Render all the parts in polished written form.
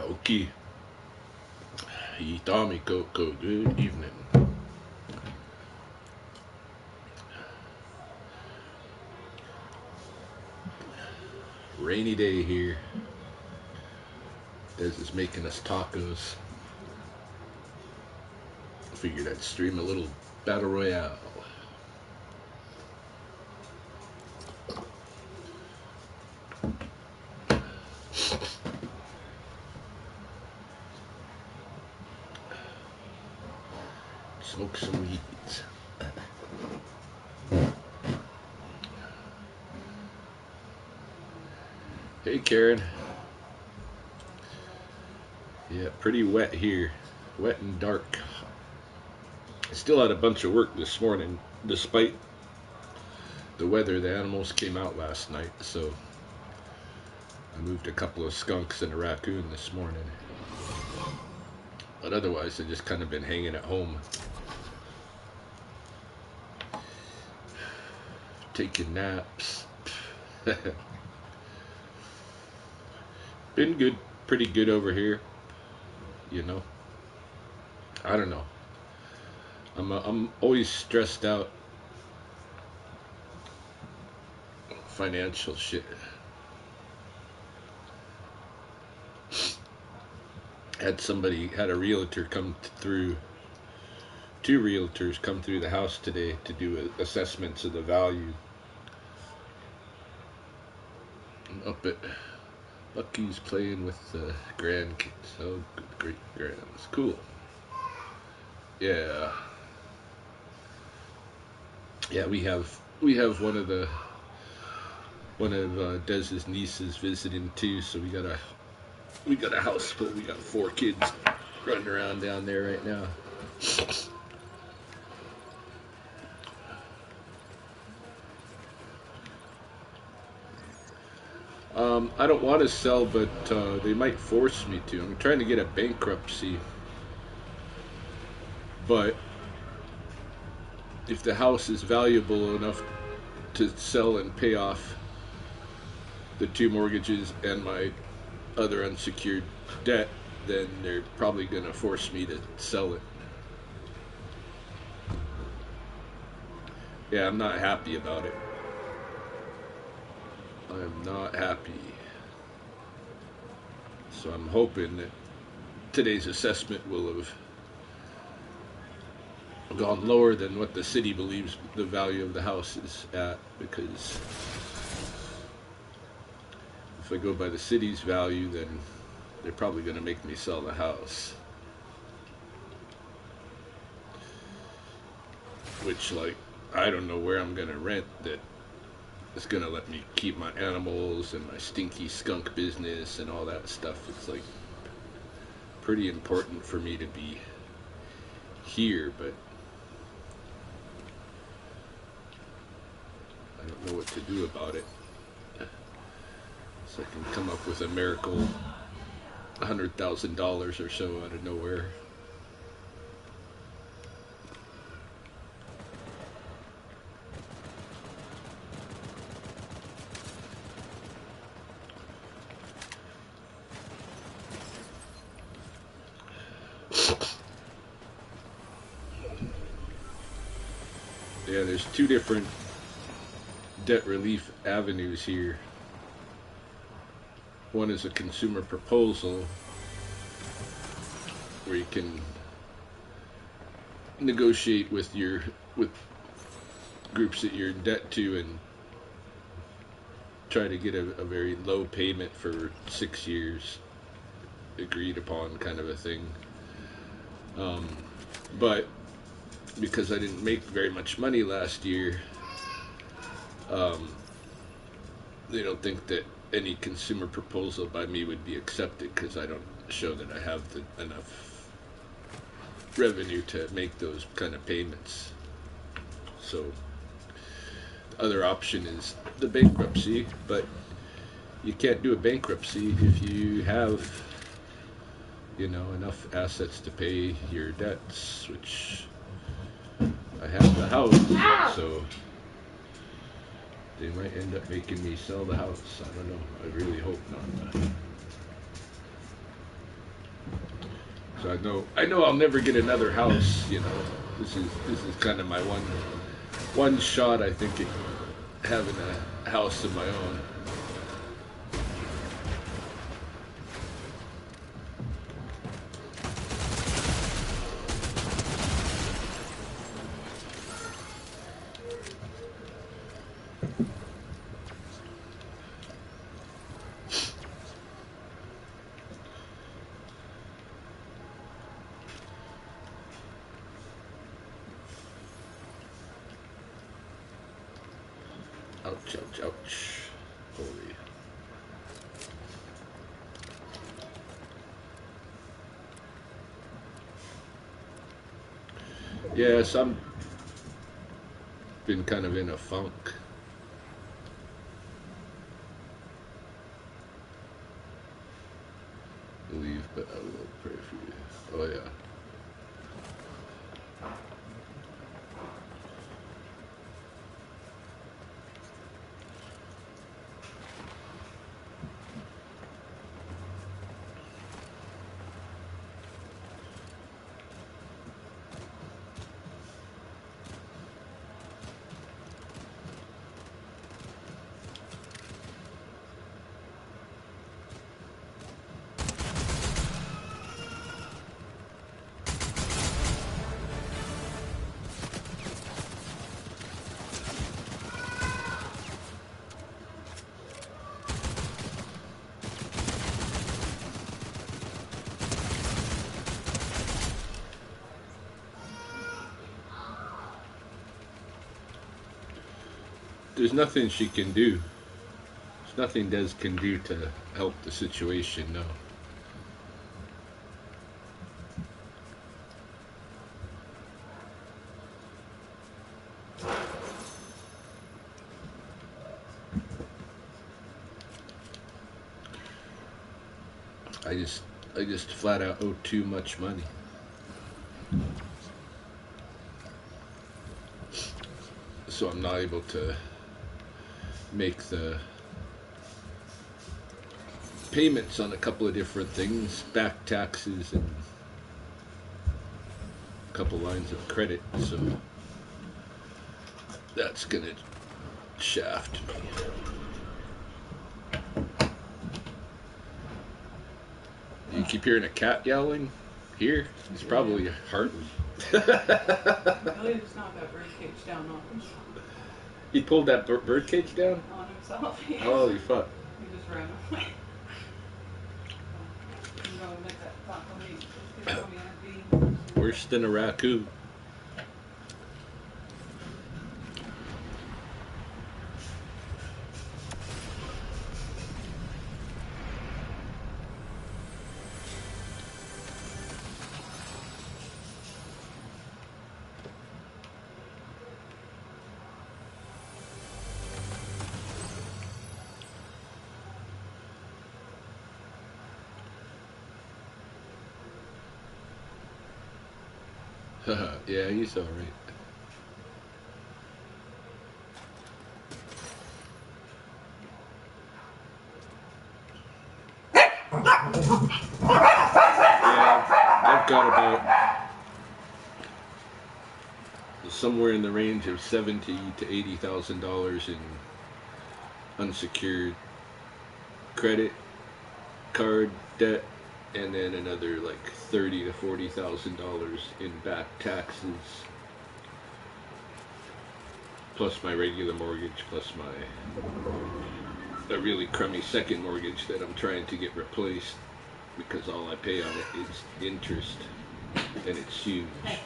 Okay. Itami Koko, good evening. Rainy day here. Des is making us tacos. Figured I'd stream a little battle royale. Smoke some weeds. Hey Karen. Yeah, pretty wet here. Wet and dark. I still had a bunch of work this morning, despite the weather. The animals came out last night, so I moved a couple of skunks and a raccoon this morning. But otherwise, I've just kind of been hanging at home. Taking naps. Been good, pretty good over here. You know, I don't know. I'm always stressed out. Financial shit. Had a realtor come through. Two realtors come through the house today to do assessments of the value. I'm up at Bucky's playing with the grandkids. Oh, great grands. Cool. Yeah. Yeah, we have one of Dez's nieces visiting too, so we got a house full. We got 4 kids running around down there right now. I don't want to sell, but they might force me to. I'm trying to get a bankruptcy. But if the house is valuable enough to sell and pay off the 2 mortgages and my other unsecured debt, then they're probably going to force me to sell it. Yeah, I'm not happy about it. I'm not happy. So I'm hoping that today's assessment will have gone lower than what the city believes the value of the house is at, because if I go by the city's value, then they're probably going to make me sell the house. Which, like, I don't know where I'm going to rent that is going to let me keep my animals and my stinky skunk business and all that stuff. It's like pretty important for me to be here, but I don't know what to do about it. So I can come up with a miracle $100,000 or so out of nowhere. Yeah, there's 2 different debt relief avenues here. One is a consumer proposal where you can negotiate with groups that you're in debt to and try to get a very low payment for 6 years, agreed upon kind of a thing. But because I didn't make very much money last year, they don't think that any consumer proposal by me would be accepted because I don't show that I have enough revenue to make those kind of payments. So the other option is the bankruptcy, but you can't do a bankruptcy if you have, enough assets to pay your debts, which I have the house, so they might end up making me sell the house. I don't know. I really hope not. I know I'll never get another house. You know, this is kind of my one shot. I think at having a house of my own. Ouch, ouch, ouch. Holy. Yes, I'm been kind of in a funk. Believe, but I will pray for you. Oh yeah. There's nothing she can do. There's nothing Des can do to help the situation, no. I just flat out owe too much money. So I'm not able to make the payments on a couple of different things, back taxes and a couple lines of credit, so that's gonna shaft me. You keep hearing a cat yowling here? It's probably Hartley. Really, it's not that birdcage down on himself. He pulled that bird cage down? On himself, yeah. Holy fuck. He just ran away. You know, like that taco meat. Those kids told me I'd be... Worse than a raccoon. Yeah, he's alright. Yeah, I've got about somewhere in the range of $70,000 to $80,000 in unsecured credit card debt, and then another like $30,000 to $40,000 in back taxes, plus my regular mortgage, plus a really crummy second mortgage that I'm trying to get replaced because all I pay on it is interest, and it's huge. Hey.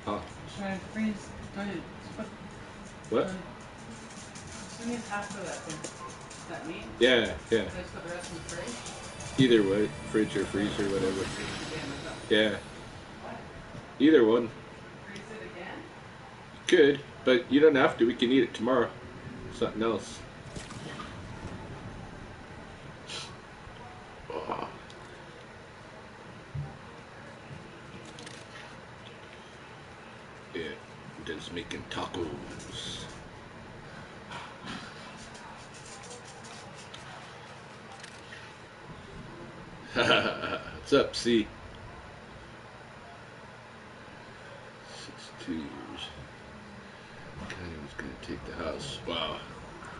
Huh? Trying to freeze. What? Send me half of that thing. Is that meat? Yeah, yeah. Did I just put the rest in the fridge? Either way, fridge or freezer, whatever. Freeze it again, or something. Yeah, What? either one. Freeze it again? Good, but you don't have to. We can eat it tomorrow. Something else. Oh. Yeah, just making tacos. What's up, C?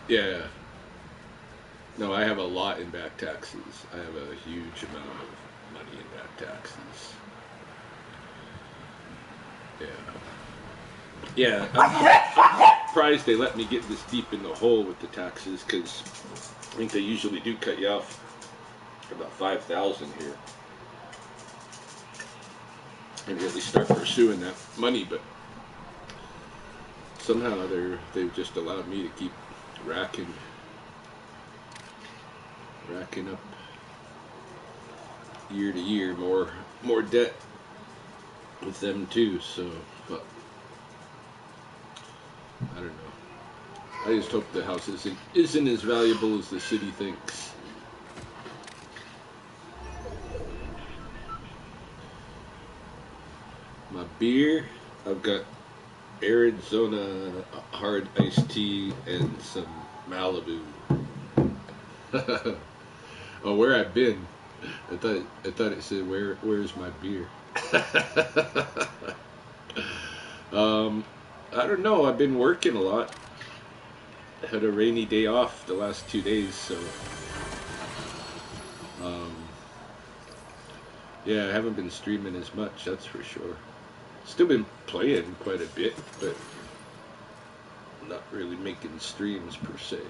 Yeah. No, I have a lot in back taxes. I have a huge amount of money in back taxes. Yeah. Yeah, I'm surprised they let me get this deep in the hole with the taxes, because I think they usually do cut you off about 5,000 here, and really start pursuing that money. But somehow they've just allowed me to keep racking up year to year more debt with them too. So, but I don't know. I just hope the house isn't as valuable as the city thinks. My beer, I've got Arizona hard iced tea and some Malibu. Oh, where I've been? I thought it said where's my beer? I don't know. I've been working a lot. I had a rainy day off the last 2 days, so um, yeah, I haven't been streaming as much. That's for sure. Still been playing quite a bit, but not really making streams per se.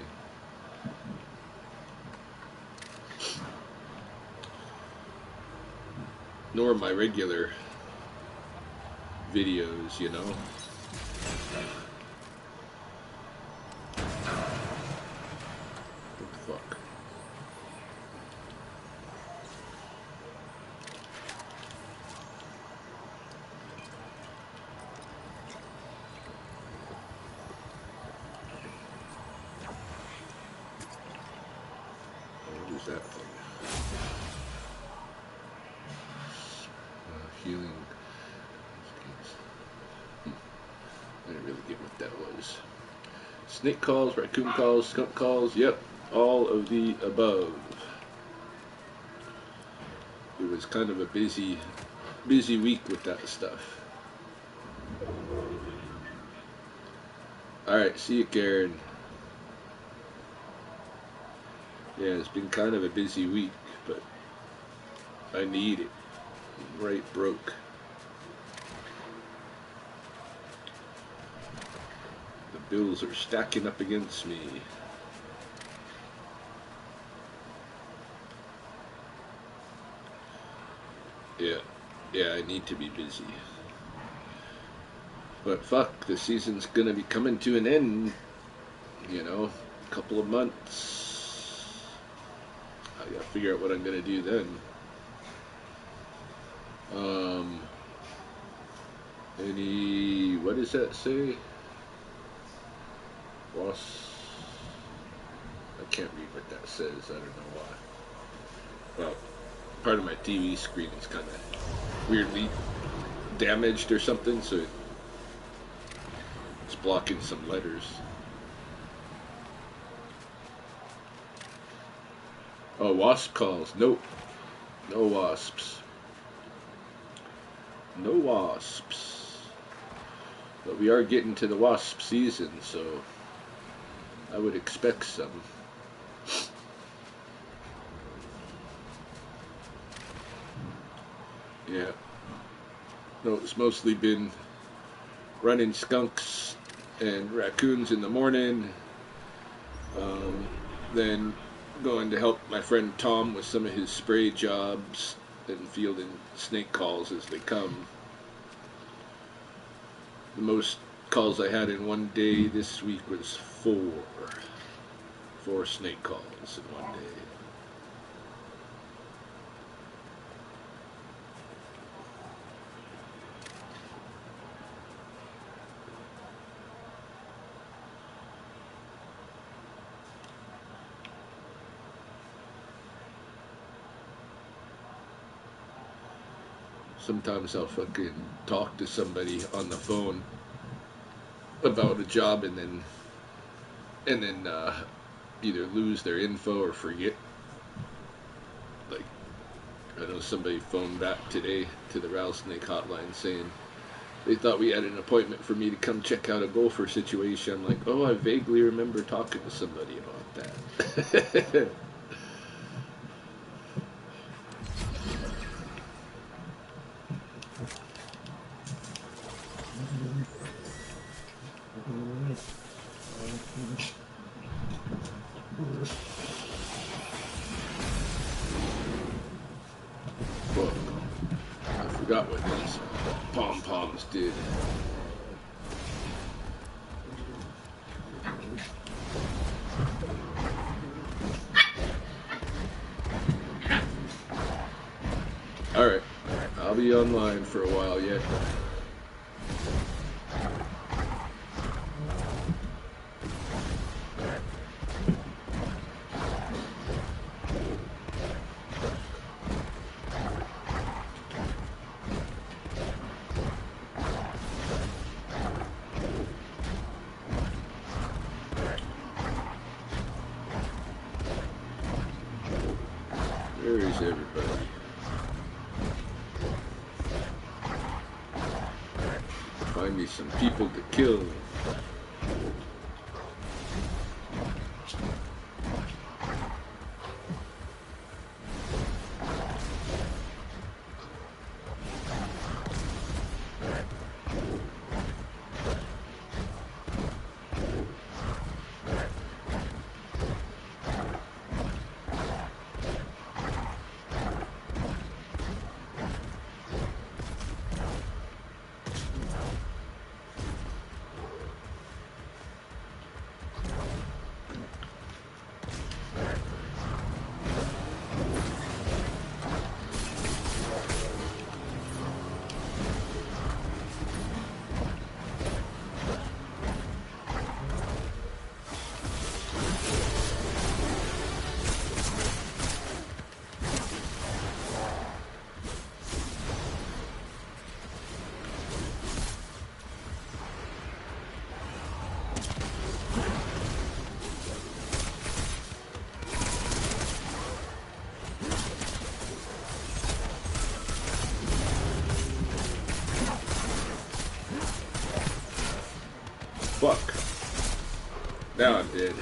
Nor my regular videos, you know. What the fuck? What is that thing? Healing. I didn't really get what that was. Snake calls, raccoon calls, skunk calls, yep, all of the above. It was kind of a busy week with that stuff. Alright, see you, Karen. Yeah, it's been kind of a busy week, but I need it. I'm right broke. The bills are stacking up against me. Yeah, I need to be busy. But fuck, the season's gonna be coming to an end. You know, a couple of months. I gotta figure out what I'm gonna do then. What does that say? I can't read what that says. I don't know why. Well, part of my TV screen is kind of weirdly damaged or something, so it's blocking some letters. Oh, wasp calls. Nope. No wasps. No wasps. But we are getting to the wasp season, so I would expect some. Yeah. No, it's mostly been running skunks and raccoons in the morning. Then going to help my friend Tom with some of his spray jobs and fielding snake calls as they come. The most calls I had in one day this week was 4. 4 snake calls in one day. Sometimes I'll fucking talk to somebody on the phone about a job and then either lose their info or forget. Like, I know somebody phoned back today to the rattlesnake hotline saying They thought we had an appointment for me to come check out a gopher situation. I'm like, oh, I vaguely remember talking to somebody about that. Fuck. I forgot what these pom-poms did. Alright, I'll be online for a while yet. Where is everybody? Find me some people to kill. Fuck. Now I'm dead.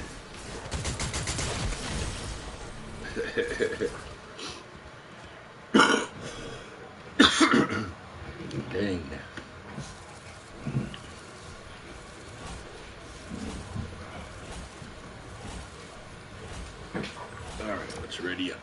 Dang. Alright, let's ready up.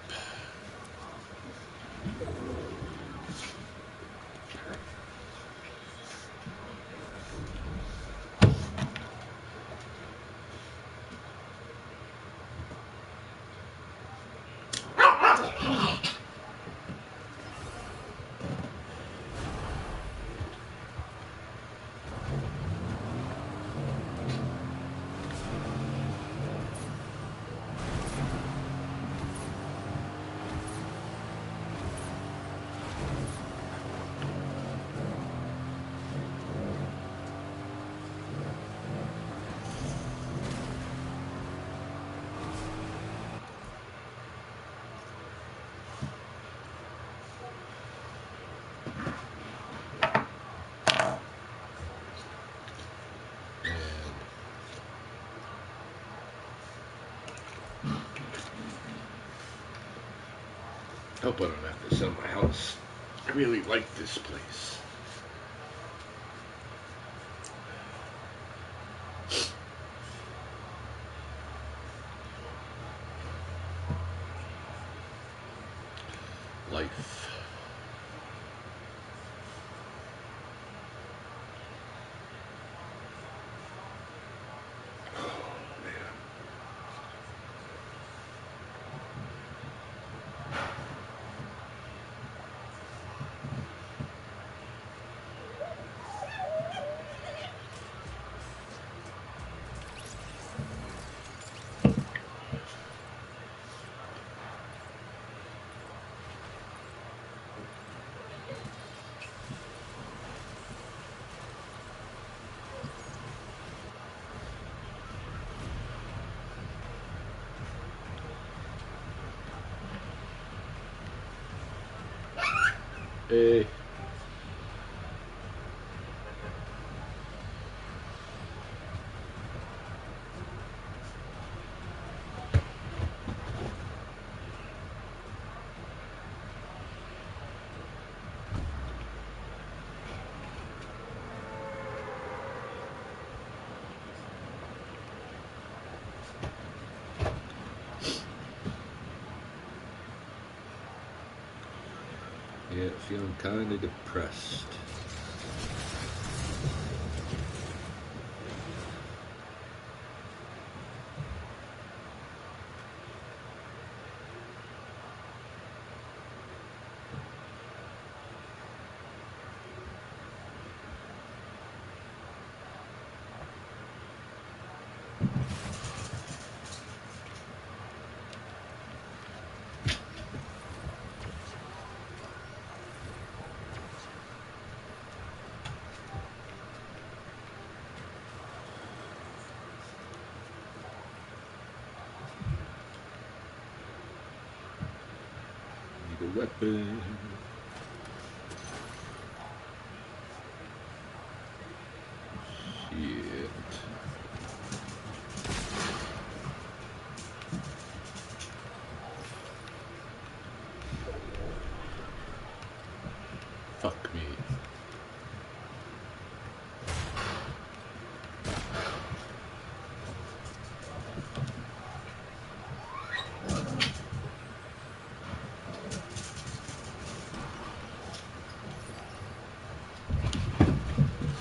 Hope I don't have to sell my house. I really like this place. Life. Hey. Yeah, feeling kind of depressed. Need a weapon. Shit. Fuck me.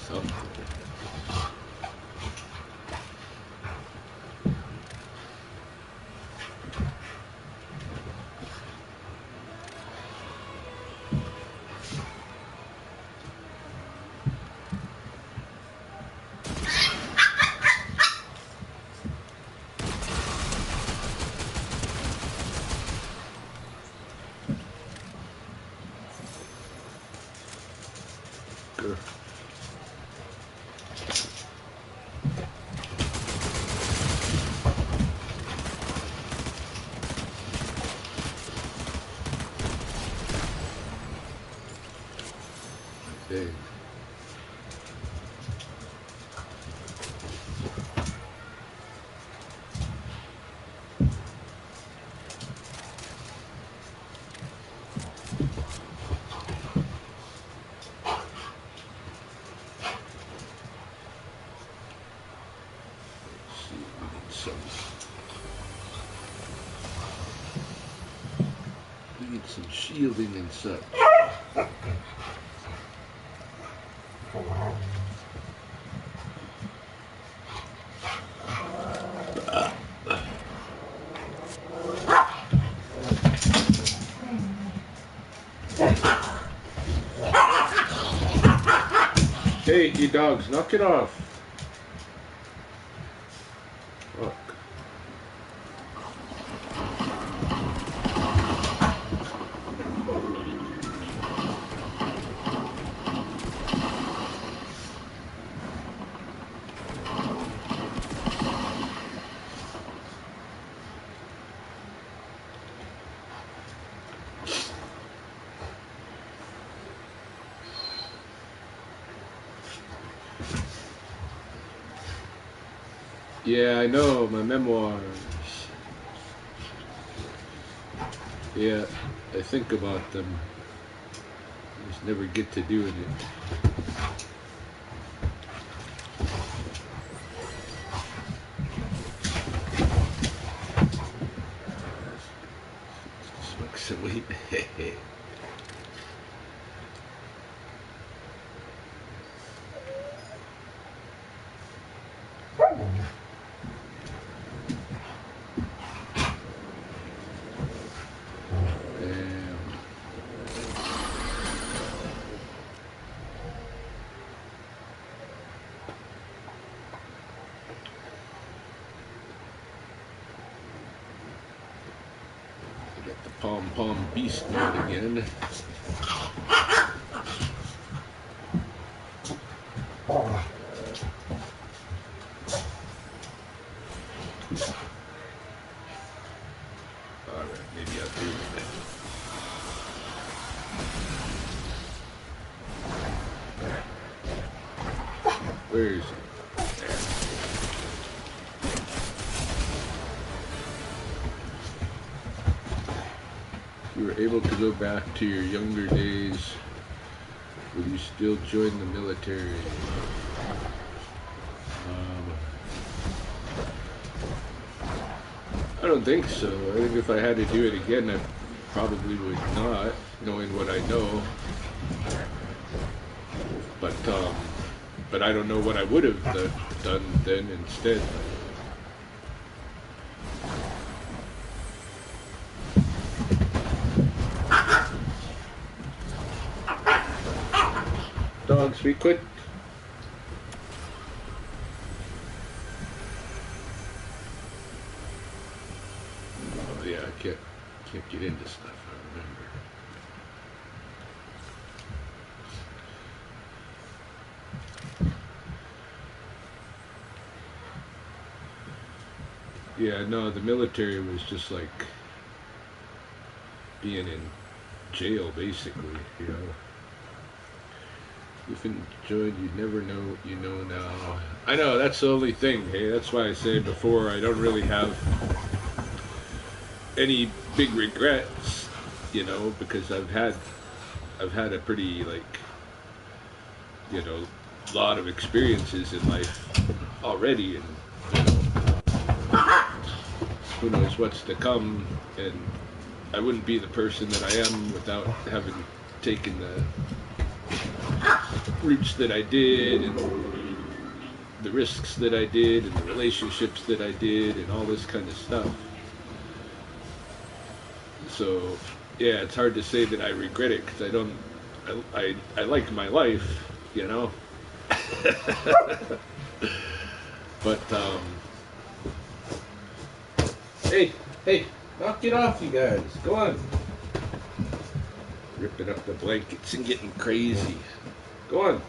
Something. Grr. Dang. See, we need some shielding and such. Hey, you dogs, knock it off. Fuck. Yeah, I know, my memoirs. Yeah, I think about them. I just never get to doing it. Smoke some weed. Damn. I got the pom-pom beast mode again. Alright, maybe I'll do it. Where is it? If you were able to go back to your younger days, would you still join the military? I don't think so. I think if I had to do it again, I'd Probably would not, knowing what I know. But I don't know what I would have done then instead. Dogs, be quick. Oh yeah, I can't get into stuff, I remember. Yeah, no, the military was just like being in jail, basically, you know. If enjoyed, you never know, you know now. I know, that's the only thing, hey, that's why I said before, I don't really have any big regrets, you know, because I've had a pretty, like, you know, lot of experiences in life already, and, you know, who knows what's to come, and I wouldn't be the person that I am without having taken the routes that I did, and the risks that I did, and the relationships that I did, and all this kind of stuff. So, yeah, it's hard to say that I regret it, because I don't, I like my life, you know? But, hey, knock it off, you guys. Go on. Ripping up the blankets and getting crazy. Go on.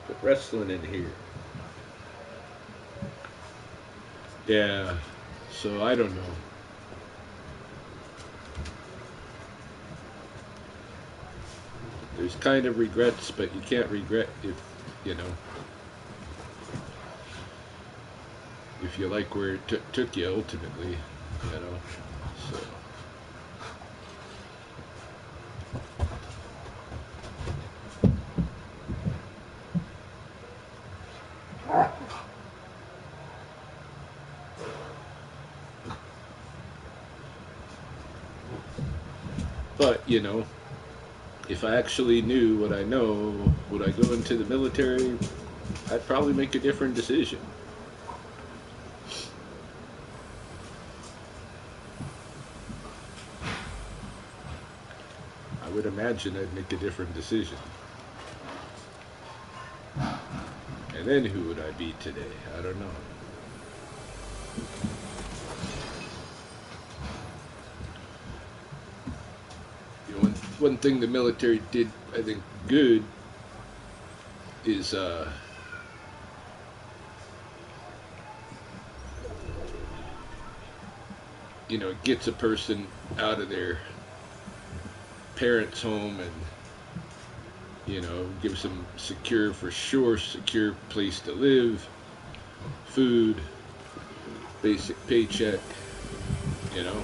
Put wrestling in here. Yeah, so I don't know. There's kind of regrets, but you can't regret if, you know, if you like where it took you ultimately, you know, so. But, you know, if I actually knew what I know, would I go into the military? I'd probably make a different decision. I would imagine I'd make a different decision. And then who would I be today? I don't know. You know, one thing the military did, I think, good is you know, it gets a person out of their parents' home and, you know, gives them secure place to live, food, basic paycheck, you know,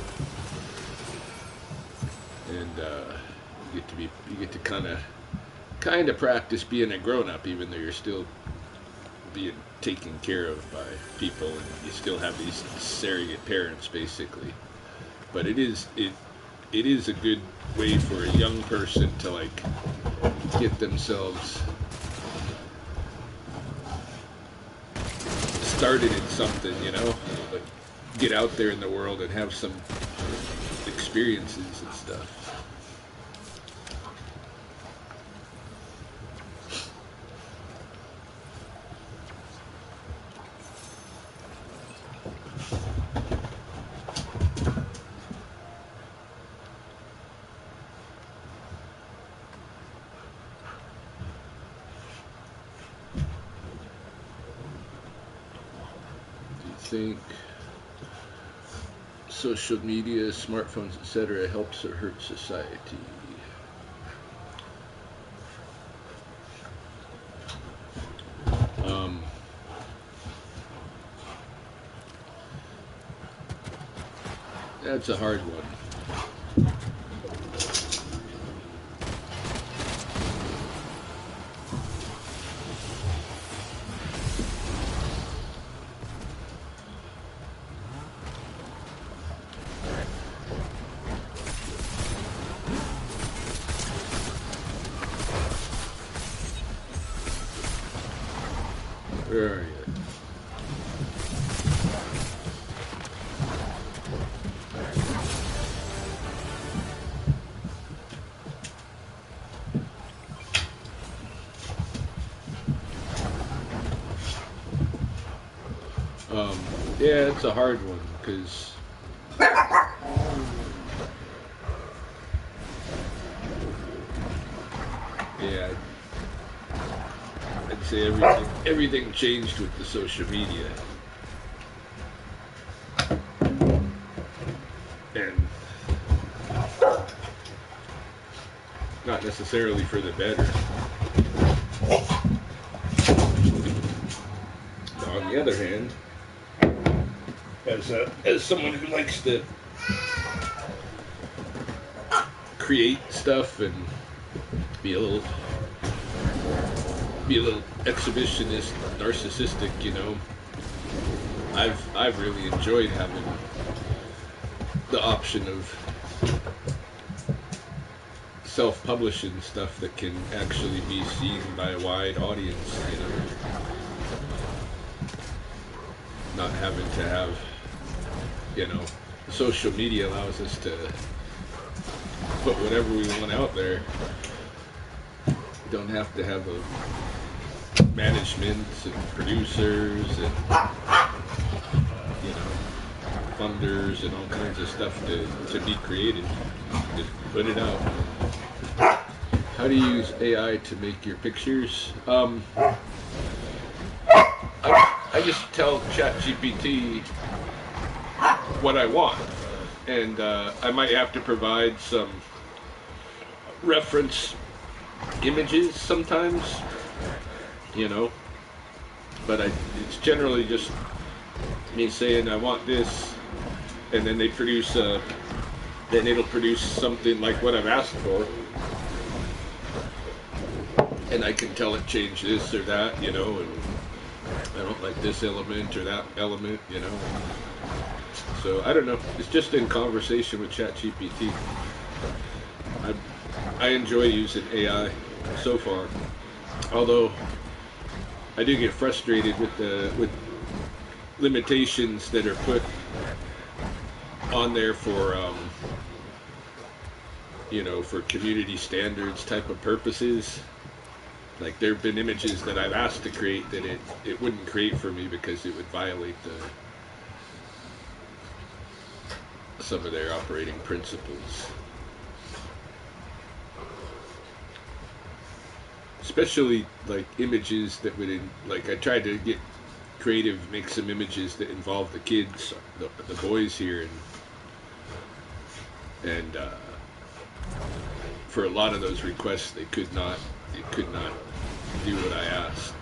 and you get to kind of practice being a grown up, even though you're still being taken care of by people, and you still have these surrogate parents, basically. But it is a good way for a young person to, like, get themselves started in something, you know, like get out there in the world and have some experiences and stuff. Think social media, smartphones, etc. helps or hurts society? That's a hard one. Where are you? Yeah, it's a hard one because yeah, I'd say everything changed with the social media, and not necessarily for the better. On the other hand, as someone who likes to create stuff and be a little exhibitionist, narcissistic, you know, I've really enjoyed having the option of self-publishing stuff that can actually be seen by a wide audience, you know, not having to have, you know, social media allows us to put whatever we want out there. We don't have to have a management and producers and, you know, funders and all kinds of stuff to be created. Just put it out. How do you use AI to make your pictures? I just tell ChatGPT what I want, and I might have to provide some reference images sometimes, you know, but it's generally just me saying I want this, and then then it'll produce something like what I've asked for, and I can tell it change this or that, you know, and I don't like this element or that element, you know. So I don't know. It's just in conversation with ChatGPT. I enjoy using AI so far, although I do get frustrated with limitations that are put on there for you know, for community standards type of purposes. Like there have been images that I've asked to create that it wouldn't create for me because it would violate some of their operating principles. Especially like images that would, like I tried to get creative, make some images that involve the kids, the boys here, and for a lot of those requests it could not do what I asked.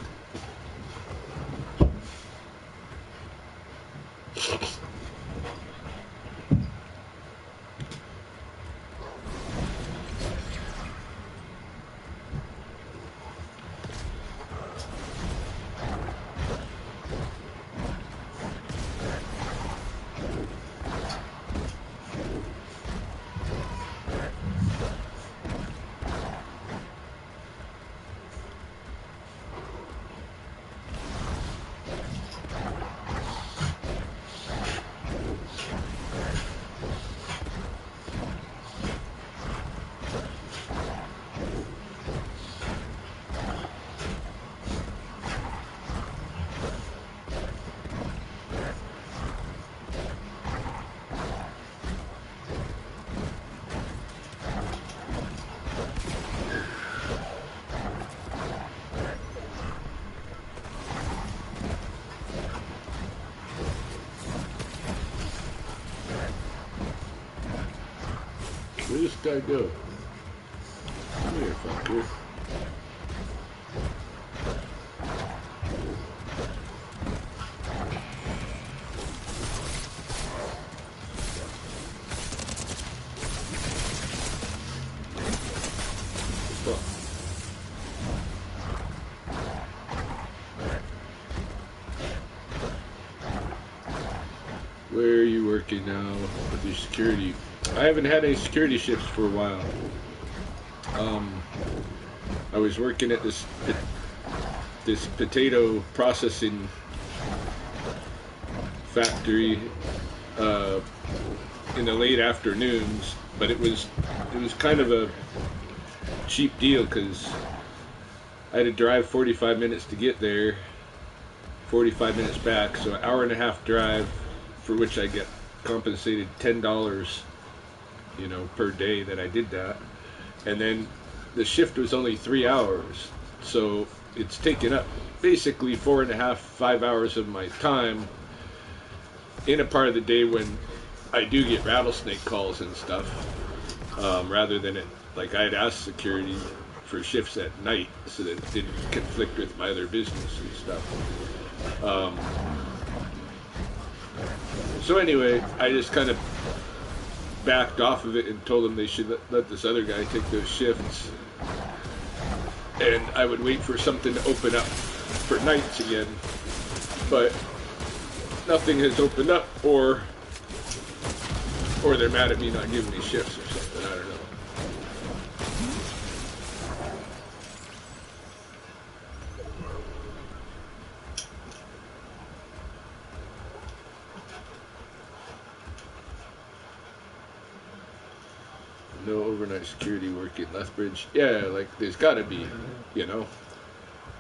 Where'd this guy go? Come here, fucker. Where are you working now with your security? I haven't had any security shifts for a while. I was working at this this potato processing factory in the late afternoons, but it was kind of a cheap deal because I had to drive 45 minutes to get there, 45 minutes back, so an hour and a half drive, for which I get compensated $10, per day that I did that. And then the shift was only 3 hours, so it's taken up basically 4.5, 5 hours of my time in a part of the day when I do get rattlesnake calls and stuff, rather than like I had asked security for shifts at night so that it didn't conflict with my other business and stuff. So anyway, I just kind of backed off of it and told them they should let this other guy take those shifts, and I would wait for something to open up for nights again, but nothing has opened up, or they're mad at me not giving me shifts or something, I don't know. No overnight security work in Lethbridge. Yeah, like there's got to be,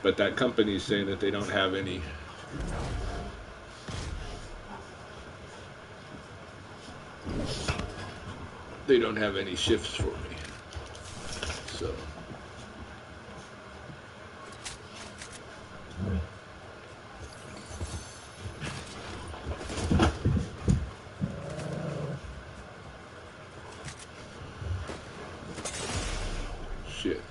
but that company's saying that they don't have any. They don't have any shifts for me. So. Shit.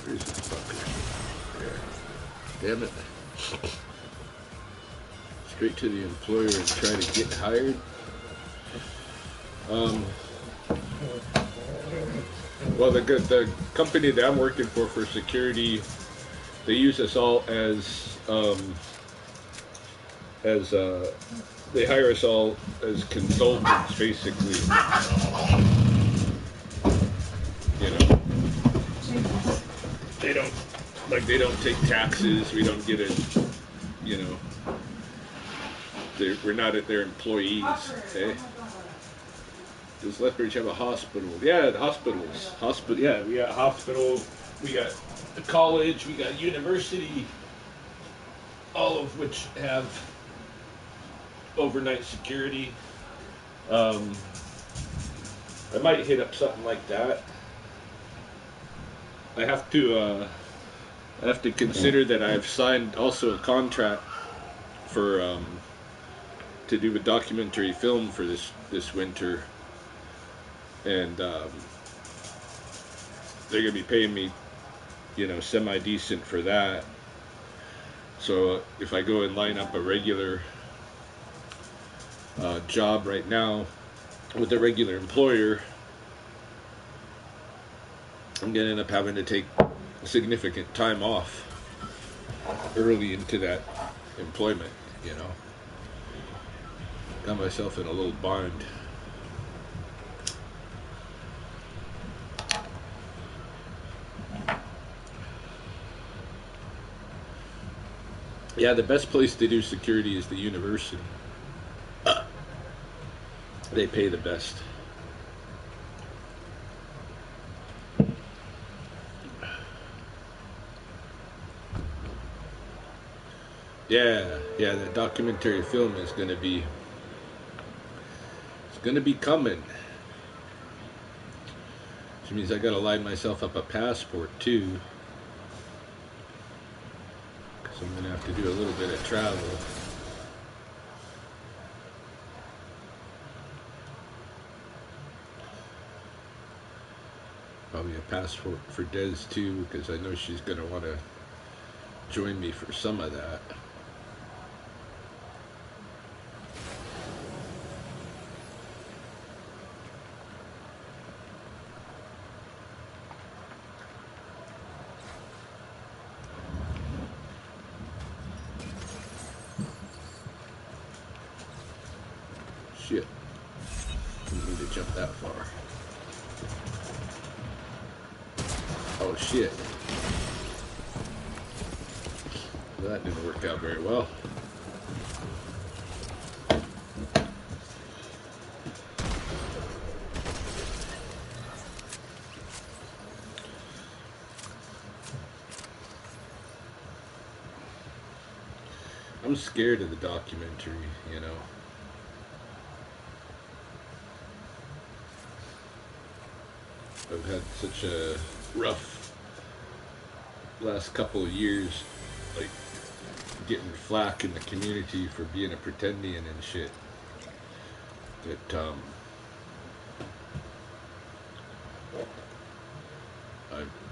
Where's this fucker? There. Damn it. Straight to the employer and try to get hired. Well, the company that I'm working for security, they use us all as they hire us all as consultants, basically. They don't take taxes. We don't get we're not their employees. Okay? Does Lethbridge have a hospital? Yeah, the hospitals. Yeah, we got hospital. We got a college. We got university. All of which have overnight security. I might hit up something like that. I have to consider that I've signed also a contract for to do a documentary film for this winter, and they're gonna be paying me, semi-decent for that. So if I go and line up a regular job right now with a regular employer, I'm gonna end up having to take significant time off early into that employment, Got myself in a little bind. Yeah, the best place to do security is the university. They pay the best. Yeah, the documentary film is going to be coming. Which means I got to line myself up a passport too. Cuz I'm going to have to do a little bit of travel. Probably a passport for Des too, because I know she's going to want to join me for some of that. shit. Didn't need to jump that far. Oh shit. That didn't work out very well. I'm scared of the documentary, you know. I've had such a rough last couple of years, like getting flack in the community for being a pretendian and shit. That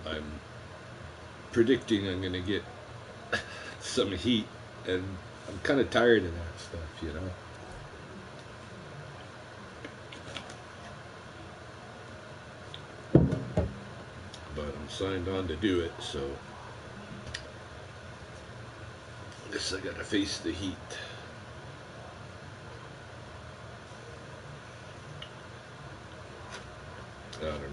I'm predicting I'm gonna get some heat, and I'm kind of tired of that stuff, you know. But I'm signed on to do it, so I guess I gotta face the heat. I don't know.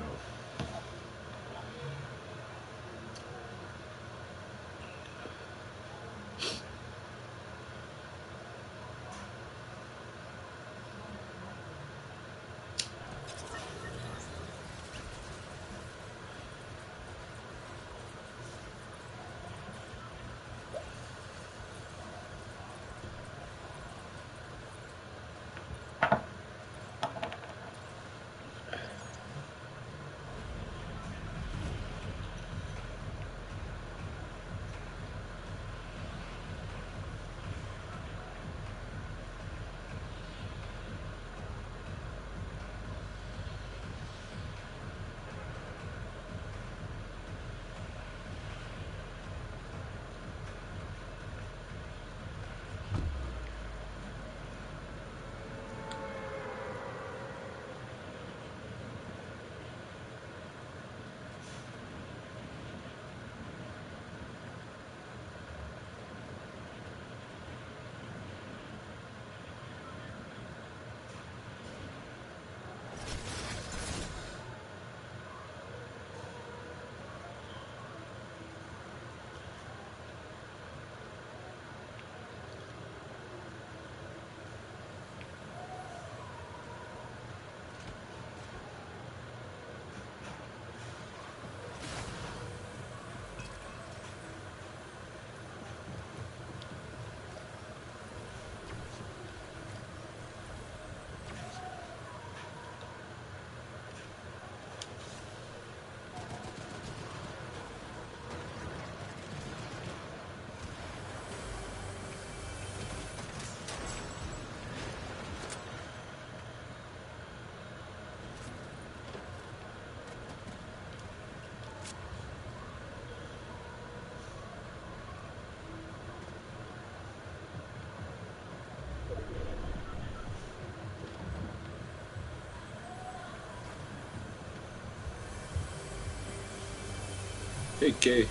Hey Kay,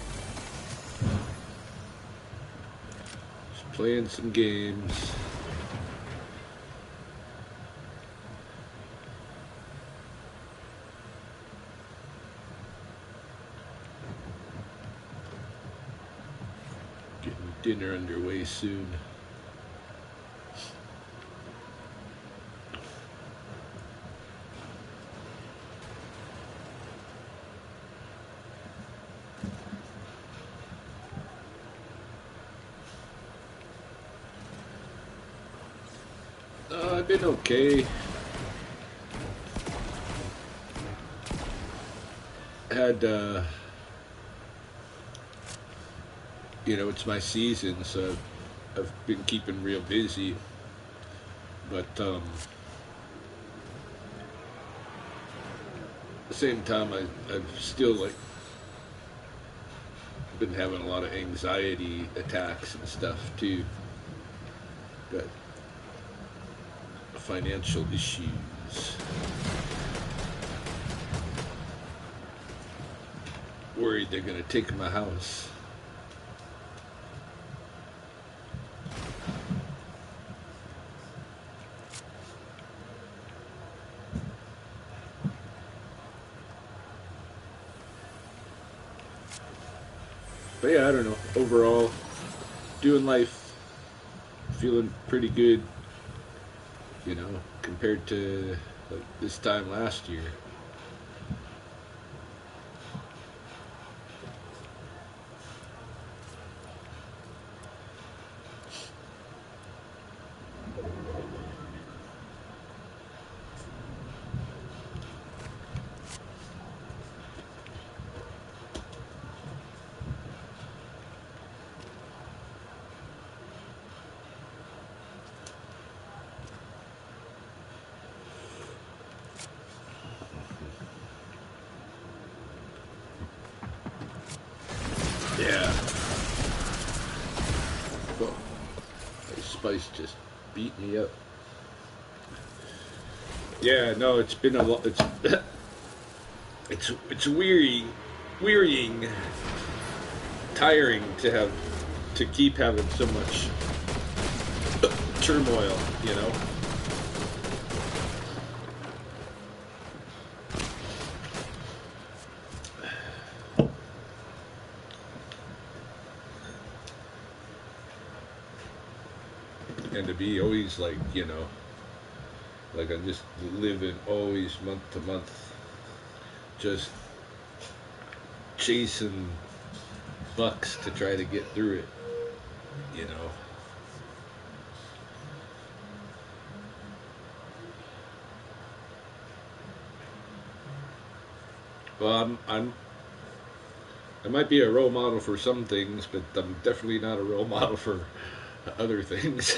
just playing some games. Getting dinner underway soon. I've been okay. Had, you know, it's my season, so I've been keeping real busy. But, at the same time, I've still, like, been having a lot of anxiety attacks and stuff, too. Got financial issues. Worried they're gonna take my house. But yeah, I don't know. Overall, doing life, feeling pretty good, you know, compared to like this time last year. Yeah. Oh, my spice just beat me up. Yeah, no, it's been a lot. It's it's wearying, tiring to have to keep having so much turmoil, you know. And to be always like, you know, like I'm just living always month to month, just chasing bucks to try to get through it, you know. Well, I might be a role model for some things, but I'm definitely not a role model for other things.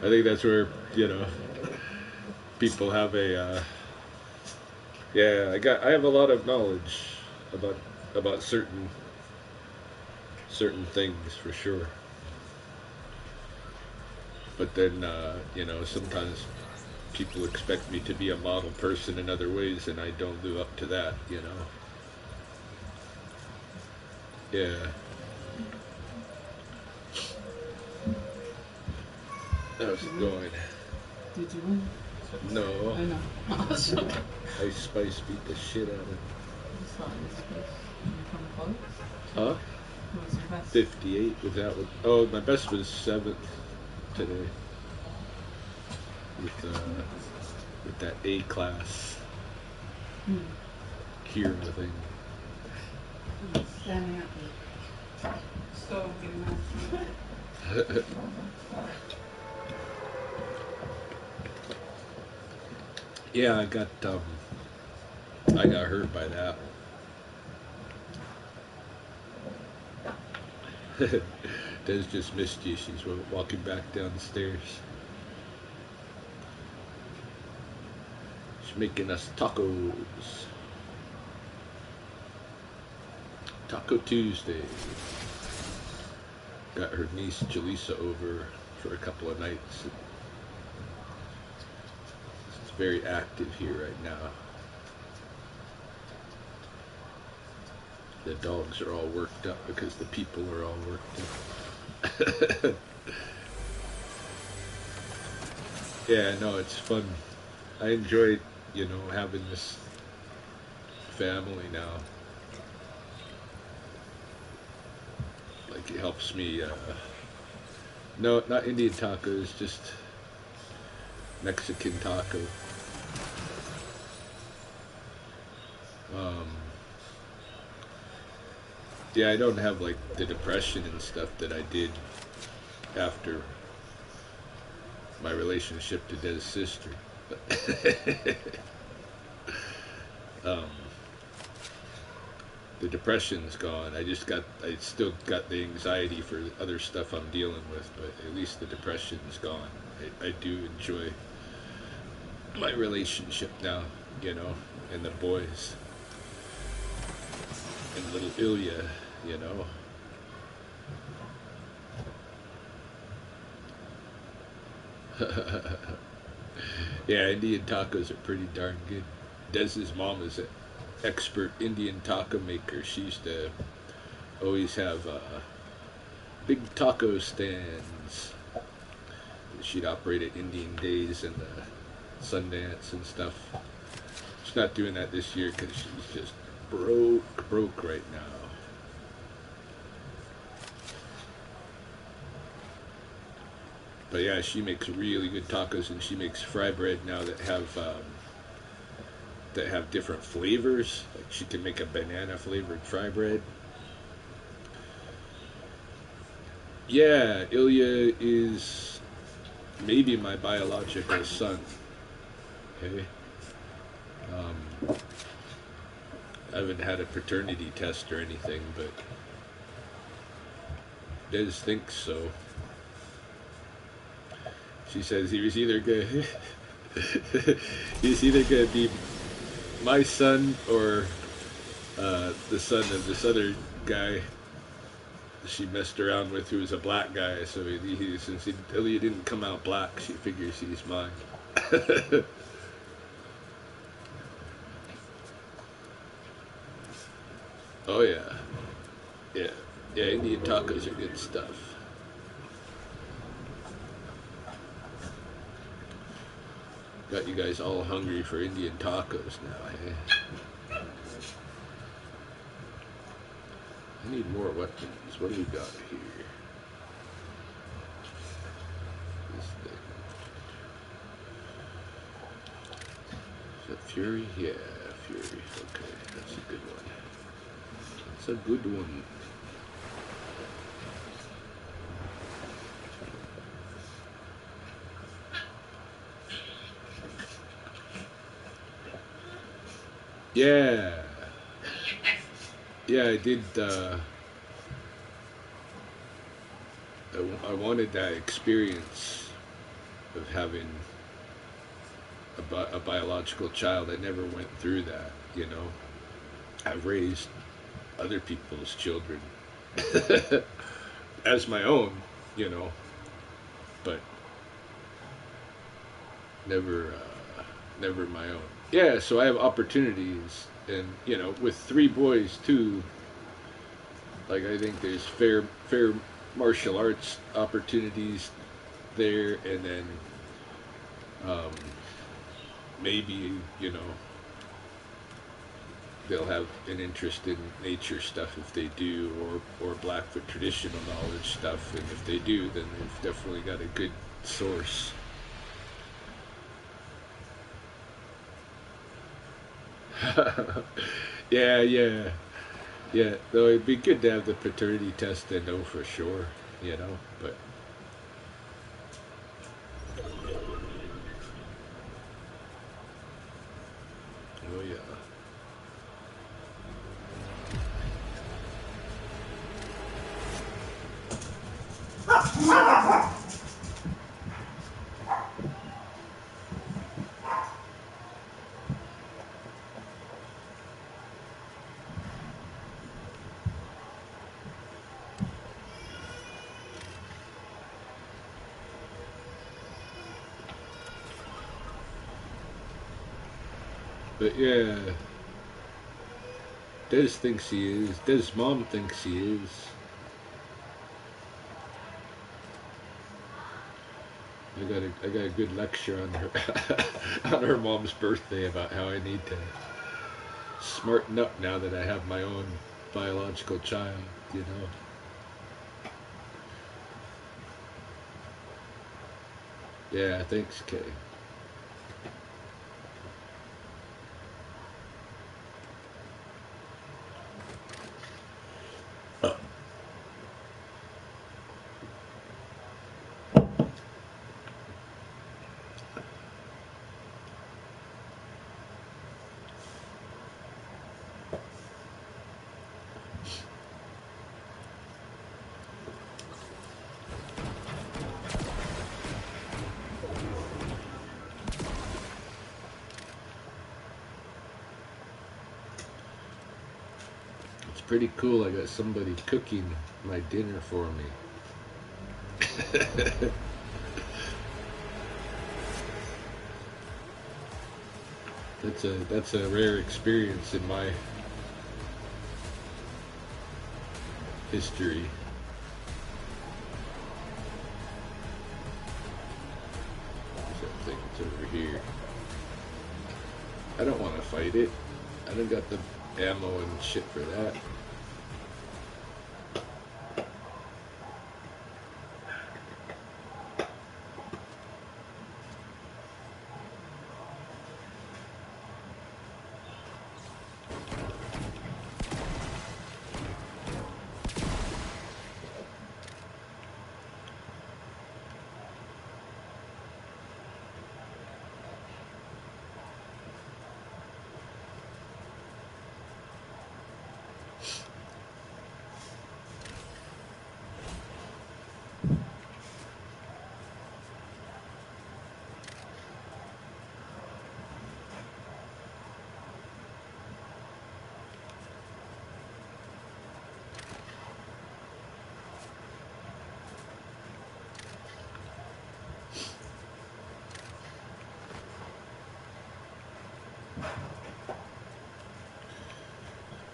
I think that's where, you know, people have a yeah. I have a lot of knowledge about about certain things for sure. But then, you know, sometimes people expect me to be a model person in other ways, and I don't live up to that. You know. Yeah. How's it going? Did you win? No. I know. Awesome. I spice beat the shit out of him. Huh? What was your best? 58 with that one. Oh, my best was 7th today with that A class hero thing. Standing up. Stove getting out. Yeah, I got hurt by that. Des just missed you. She's walking back down the stairs. She's making us tacos. Taco Tuesday. Got her niece Jaleesa over for a couple of nights. It's very active here right now. The dogs are all worked up because the people are all worked up. Yeah, no, it's fun. I enjoy, you know, having this family now. Like it helps me. No, not Indian tacos, just Mexican taco. Um, yeah, I don't have like the depression and stuff that I did after my relationship to Des' sister. um, the depression's gone. I still got the anxiety for other stuff I'm dealing with, but at least the depression's gone. I do enjoy my relationship now, you know, and the boys. And little Ilya, you know. Yeah, Indian tacos are pretty darn good. Des's mom is an expert Indian taco maker. She used to always have big taco stands. She'd operate at Indian Days and Sundance and stuff. She's not doing that this year because she's just broke right now. But yeah, she makes really good tacos, and she makes fry bread now that have different flavors. Like she can make a banana flavored fry bread. Yeah, Ilya is maybe my biological son. Okay. Um, I haven't had a paternity test or anything, but Des thinks so. She says he was either gonna he's either gonna be my son or the son of this other guy she messed around with who was a black guy. So since Ilya didn't come out black, she figures he's mine. Oh yeah, yeah, yeah. Indian tacos are good stuff. Got you guys all hungry for Indian tacos now, eh? I need more weapons. What do we got here? This thing. Is that Fury? Yeah, Fury. Okay, that's a good one. That's a good one. Yeah. Yeah, I did. I wanted that experience of having a biological child. I never went through that, you know. I've raised other people's children as my own, you know, but never my own. Yeah, so I have opportunities, and you know, with three boys too. Like I think there's fair martial arts opportunities there, and then um, maybe you know they'll have an interest in nature stuff if they do, or Blackfoot traditional knowledge stuff, and if they do, then they've definitely got a good source. Yeah, yeah, yeah. Though it'd be good to have the paternity test to know for sure, you know. But oh yeah. But yeah, Des thinks he is. Des' mom thinks he is. I got a good lecture on her on her mom's birthday about how I need to smarten up now that I have my own biological child. You know. Yeah. Thanks, Kay. It's pretty cool. I got somebody cooking my dinner for me. That's a rare experience in my history. Where's that thing? It's over here. I don't want to fight it. I don't got the ammo and shit for that.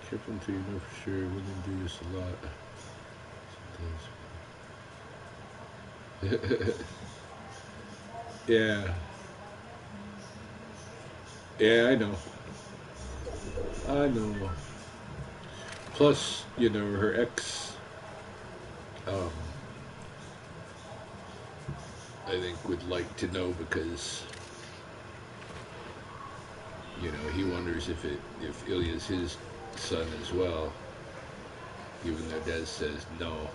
Careful until you know for sure. Women do this a lot. Yeah. Yeah, I know. I know. Plus, you know, her ex, um, I think would like to know because, you know, he wonders if Ilya's his son as well, even though Des says no.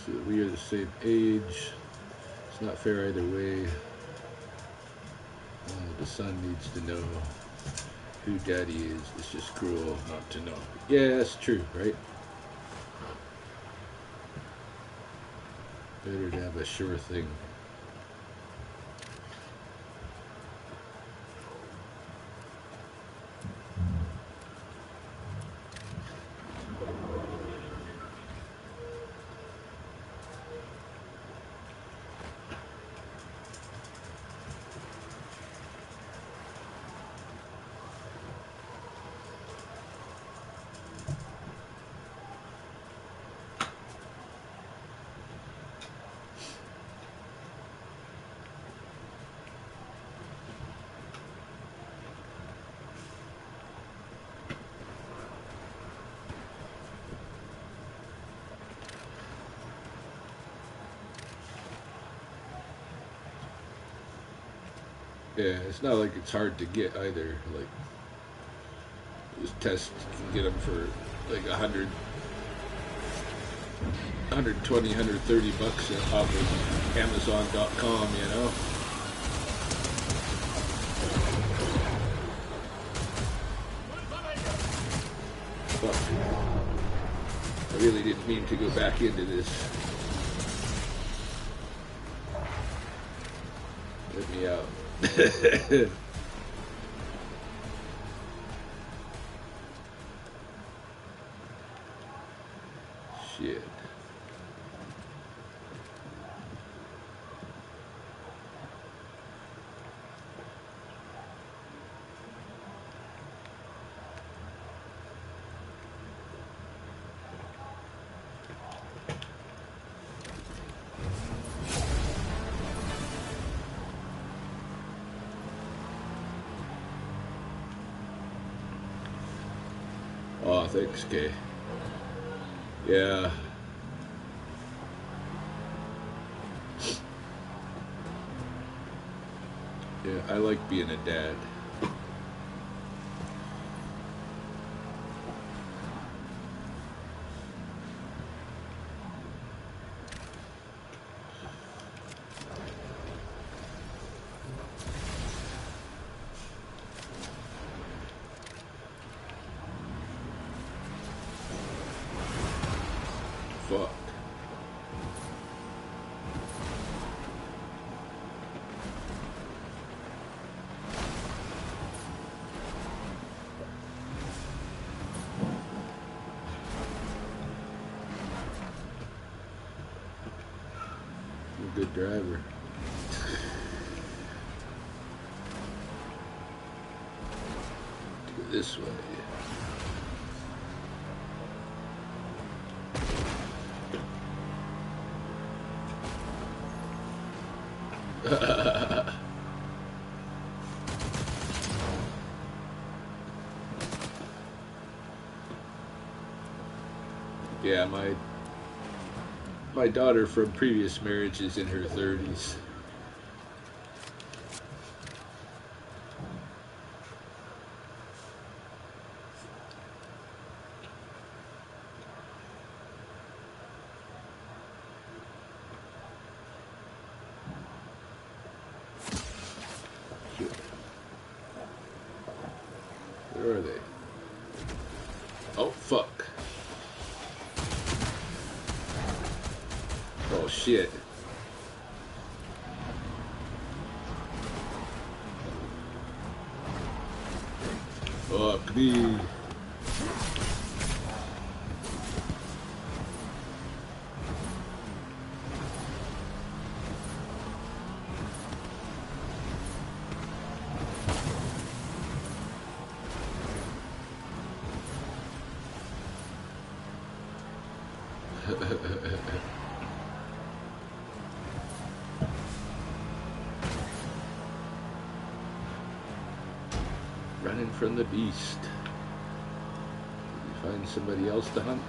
So we are the same age. It's not fair either way. The son needs to know who daddy is. It's just cruel not to know. Yeah, that's true, right? Better to have a sure thing. Yeah, it's not like it's hard to get either. Like, this test, you can get them for like 120, 130 bucks off of Amazon.com, you know? Fuck. I really didn't mean to go back into this. Let me out. Shit. Oh, thanks, Kay. Yeah. Yeah, I like being a dad. driver. Go this way. Yeah, my daughter from previous marriage is in her 30s. Where are they? Oh, fuck. Oh, shit. Fuck me. Running from the beast. Did you find somebody else to hunt?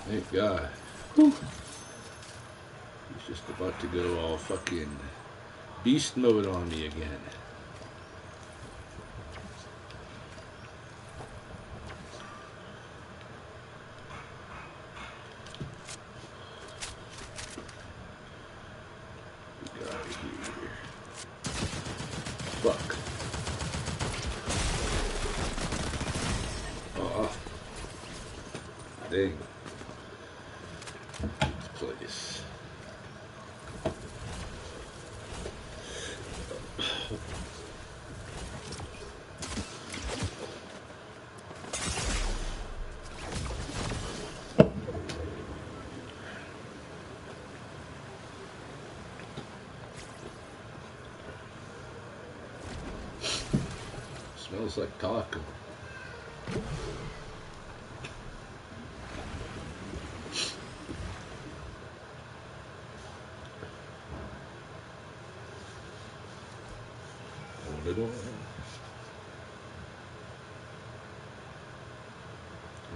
Thank God. Whew. He's just about to go all fucking beast mode on me again. Get out of here. Fuck. Oh. Dang. Place. Smells like taco.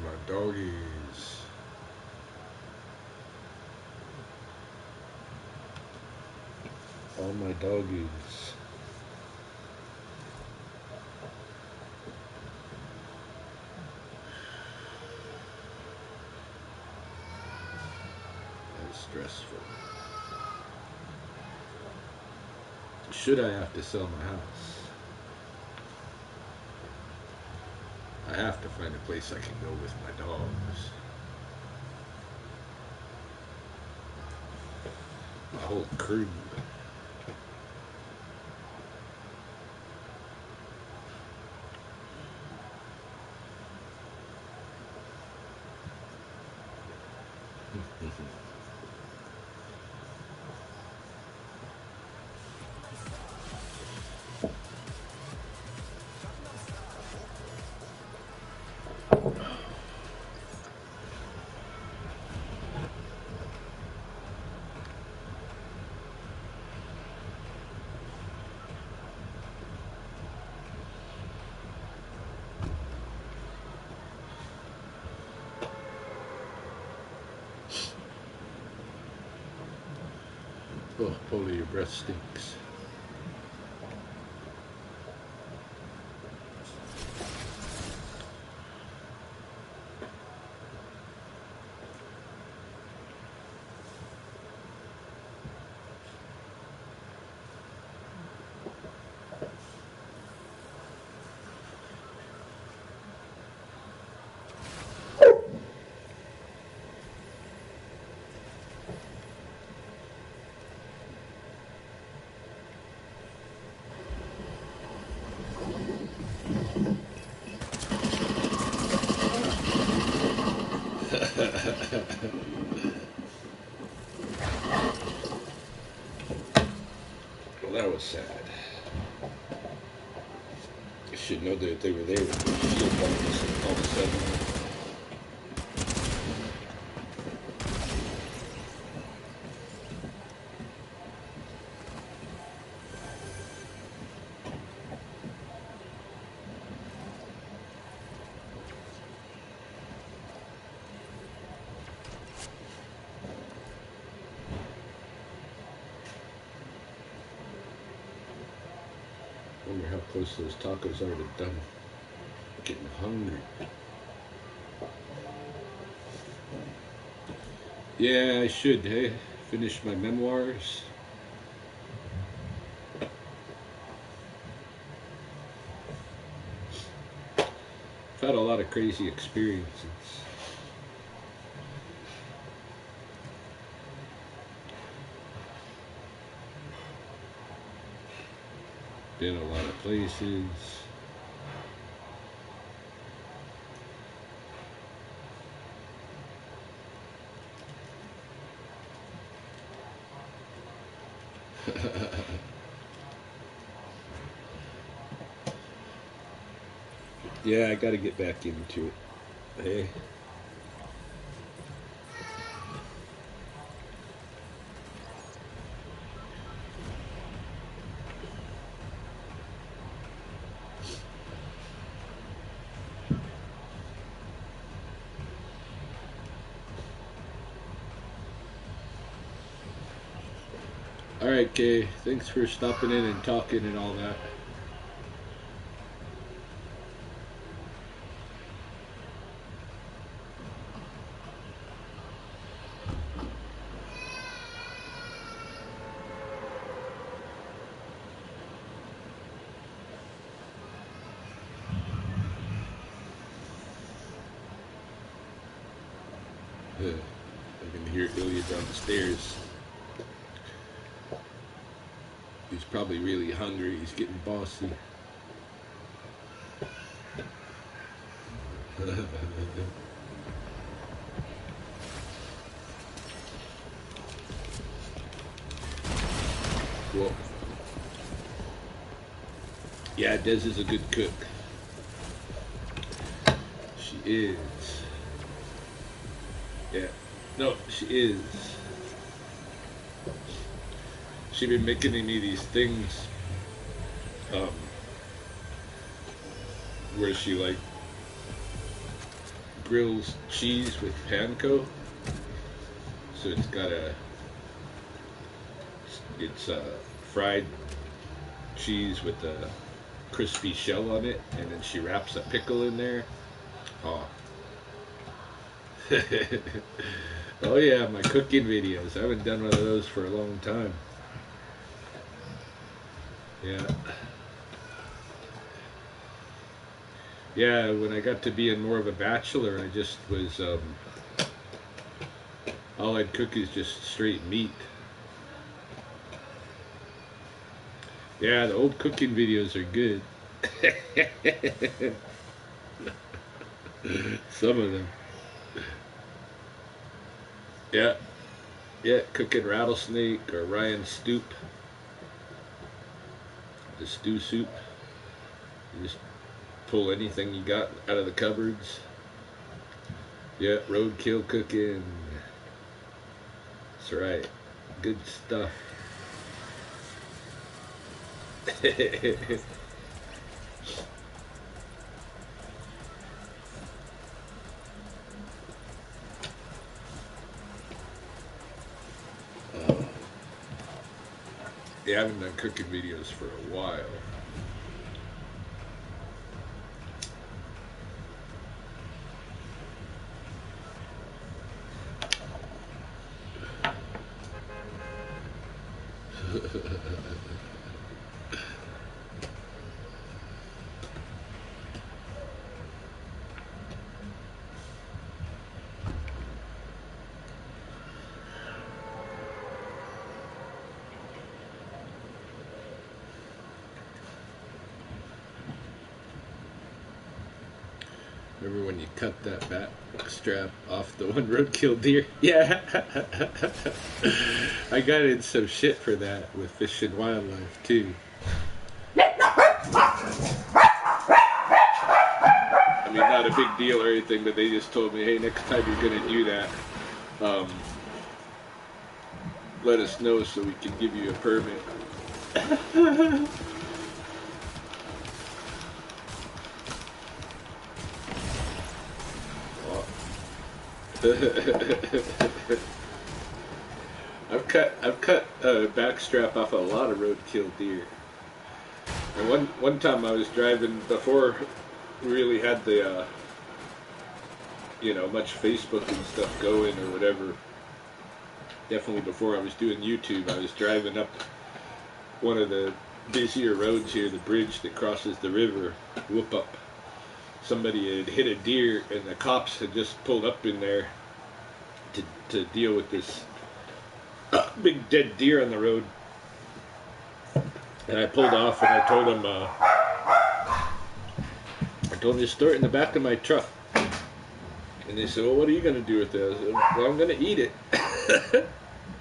My doggies. All my doggies. That's stressful. Should I have to sell my house? I have to find a place I can go with my dogs. My whole crew. Oh, Polly, your breath stinks. Well, that was sad. I should know that they were there with their shield buttons all of a sudden. I wonder how close those tacos are to done. Getting hungry. Yeah, I should, hey? Finish my memoirs. I've had a lot of crazy experiences. Been a lot of places. Yeah, I gotta get back into it. Hey. Alright, Kay. Thanks for stopping in and talking and all that. I can hear Ilya down the stairs. He's probably really hungry. He's getting bossy. Well, yeah, Des is a good cook. She is. Yeah. No, she is. She been making me these things where she like grills cheese with panko. So it's got it's fried cheese with a crispy shell on it, and then she wraps a pickle in there. Oh. Oh yeah, my cooking videos. I haven't done one of those for a long time. Yeah. Yeah, when I got to being more of a bachelor, I just was, all I'd cook is just straight meat. Yeah, the old cooking videos are good. Some of them. Yeah. Yeah, cooking rattlesnake or Ryan Stoop. The stew soup. You just pull anything you got out of the cupboards. Yeah, roadkill cooking. That's right. Good stuff. Yeah, I haven't done cooking videos for a while. Remember when you cut that back strap off the one roadkill deer? Yeah. I got in some shit for that with Fish and Wildlife too. I mean, not a big deal or anything, but they just told me, hey, next time you're going to do that, let us know so we can give you a permit. I've cut a backstrap off a lot of roadkill deer. And one time I was driving before we really had the much Facebook and stuff going or whatever. Definitely before I was doing YouTube, I was driving up one of the busier roads here, the bridge that crosses the river. Whoop up. Somebody had hit a deer, and the cops had just pulled up in there to deal with this big dead deer on the road. And I pulled off, and I told them to store it in the back of my truck. And they said, well, what are you going to do with it? I said, well, I'm going to eat it.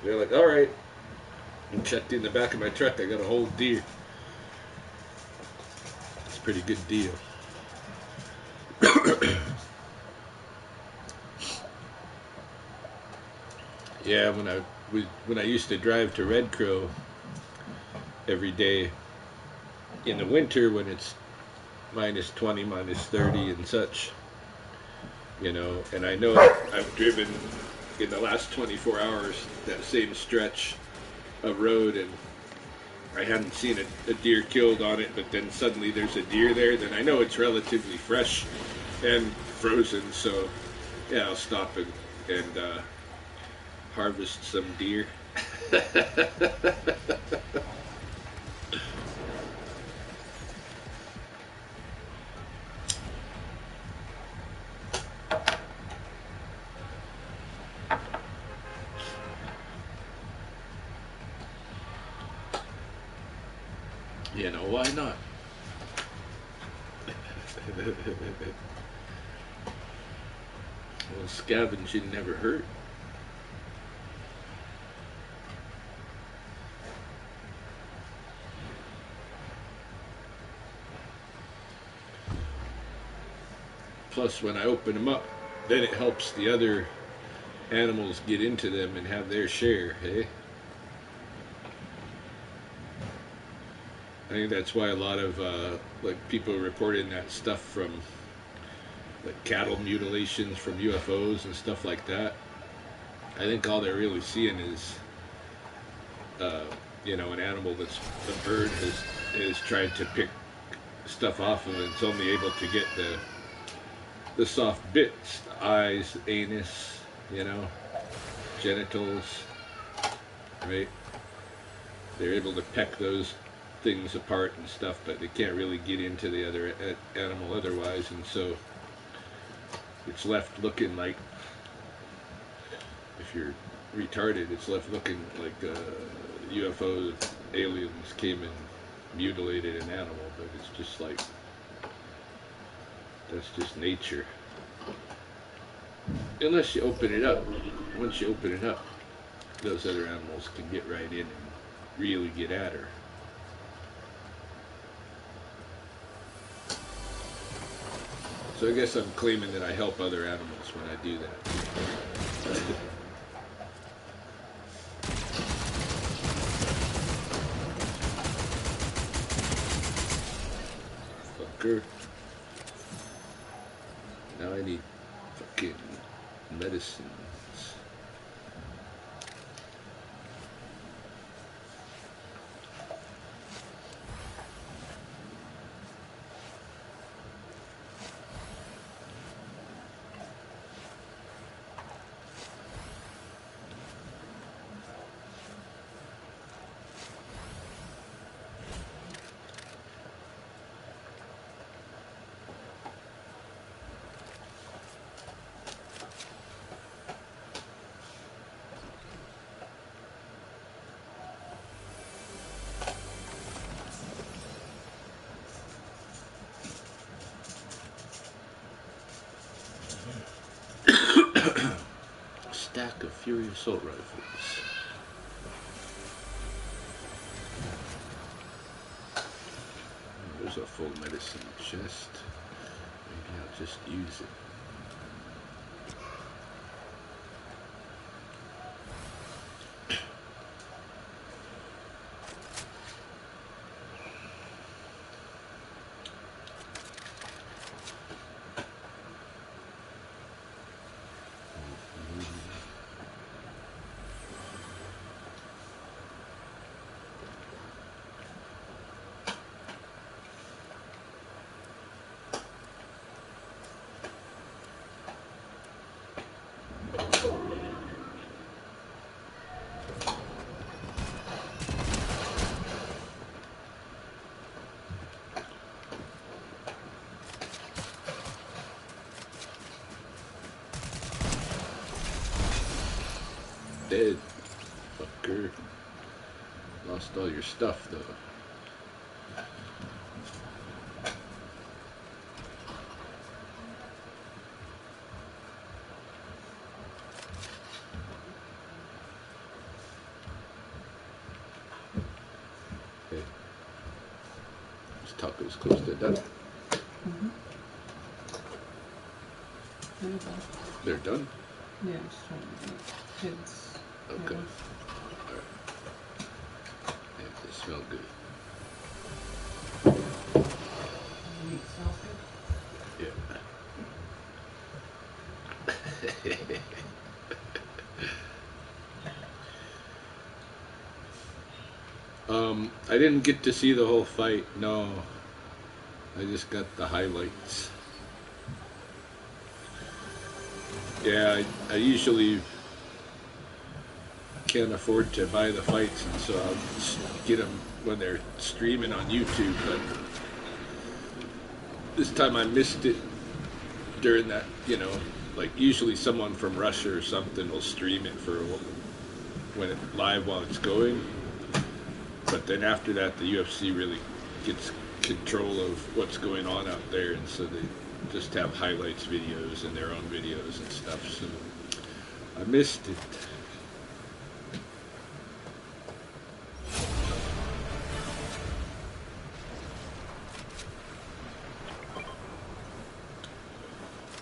They're like, all right. And checked in the back of my truck. I got a whole deer. It's a pretty good deal. Yeah, when I used to drive to Red Crow every day in the winter when it's -20, -30 and such, and I know I've driven in the last 24 hours that same stretch of road, and I hadn't seen a deer killed on it, but then suddenly there's a deer there, then I know it's relatively fresh and frozen, so yeah, I'll stop and harvest some deer. Why not? Well, scavenging never hurt. Plus, when I open them up, then it helps the other animals get into them and have their share, hey? I think that's why a lot of people report in that stuff from cattle mutilations from UFOs and stuff like that. I think all they're really seeing is an animal that's a bird has tried to pick stuff off of, and it's only able to get the soft bits, the eyes, the anus, genitals, right? They're able to peck those things apart and stuff, but they can't really get into the other animal otherwise, and so it's left looking like, if you're retarded, it's left looking like UFO aliens came and mutilated an animal, but it's just like, that's just nature. Unless you open it up. Once you open it up, those other animals can get right in and really get at her. So I guess I'm claiming that I help other animals when I do that. Fucker. Now I need fucking medicines. artillery assault rifles. Oh, there's a full medicine chest. Maybe I'll just use it. Dead, fucker. Lost all your stuff, though. Okay. These tacos close to done. They're done? Yeah, I'm just trying to get kids. Okay. Yeah. Alright. Yeah, they smell good. The meat smells good. Yeah. I didn't get to see the whole fight, no. I just got the highlights. Yeah, I usually can't afford to buy the fights, and so I'll just get them when they're streaming on YouTube, but this time I missed it during that, you know, like usually someone from Russia or something will stream it for when it's live while it's going, but then after that the UFC really gets control of what's going on out there, and so they just have highlights videos and their own videos and stuff, so I missed it.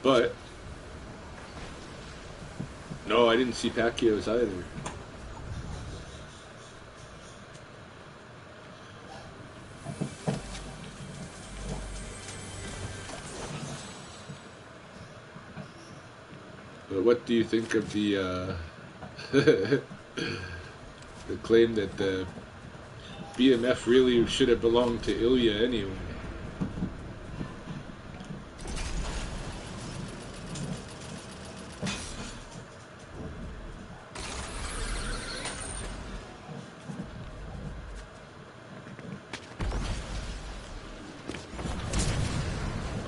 But no, I didn't see Pacquiao's either. But what do you think of the the claim that the BMF really should have belonged to Ilya anyway?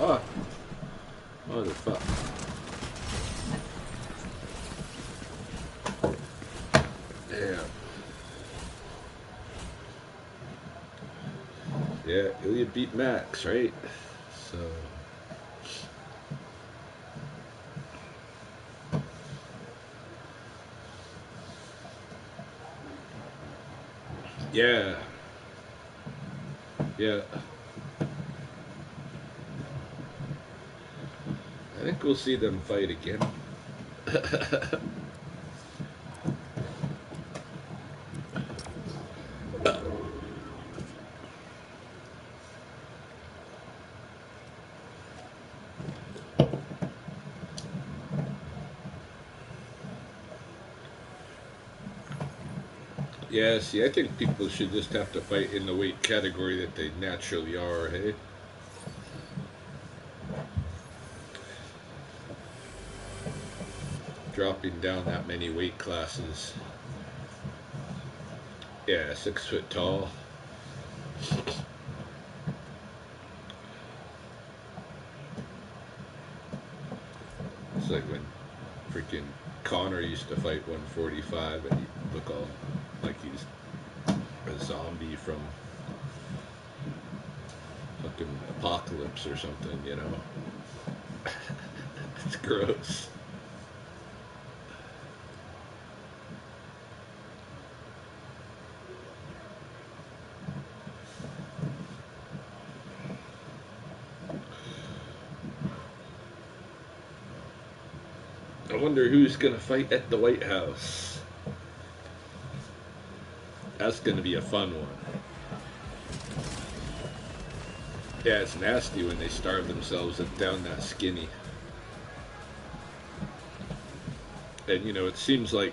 Ah, motherfucker. Damn. Yeah, Ilya beat Max, right? So. Yeah. Yeah. I think we'll see them fight again. Yeah, see, I think people should just have to fight in the weight category that they naturally are, hey? Dropping down that many weight classes. Yeah, 6 foot tall. It's like when freaking Connor used to fight 145 and he'd look all like he's a zombie from fucking Apocalypse or something, you know? It's gross. wonder who's gonna fight at the White House. That's gonna be a fun one. Yeah, it's nasty when they starve themselves down that skinny. And you know, it seems like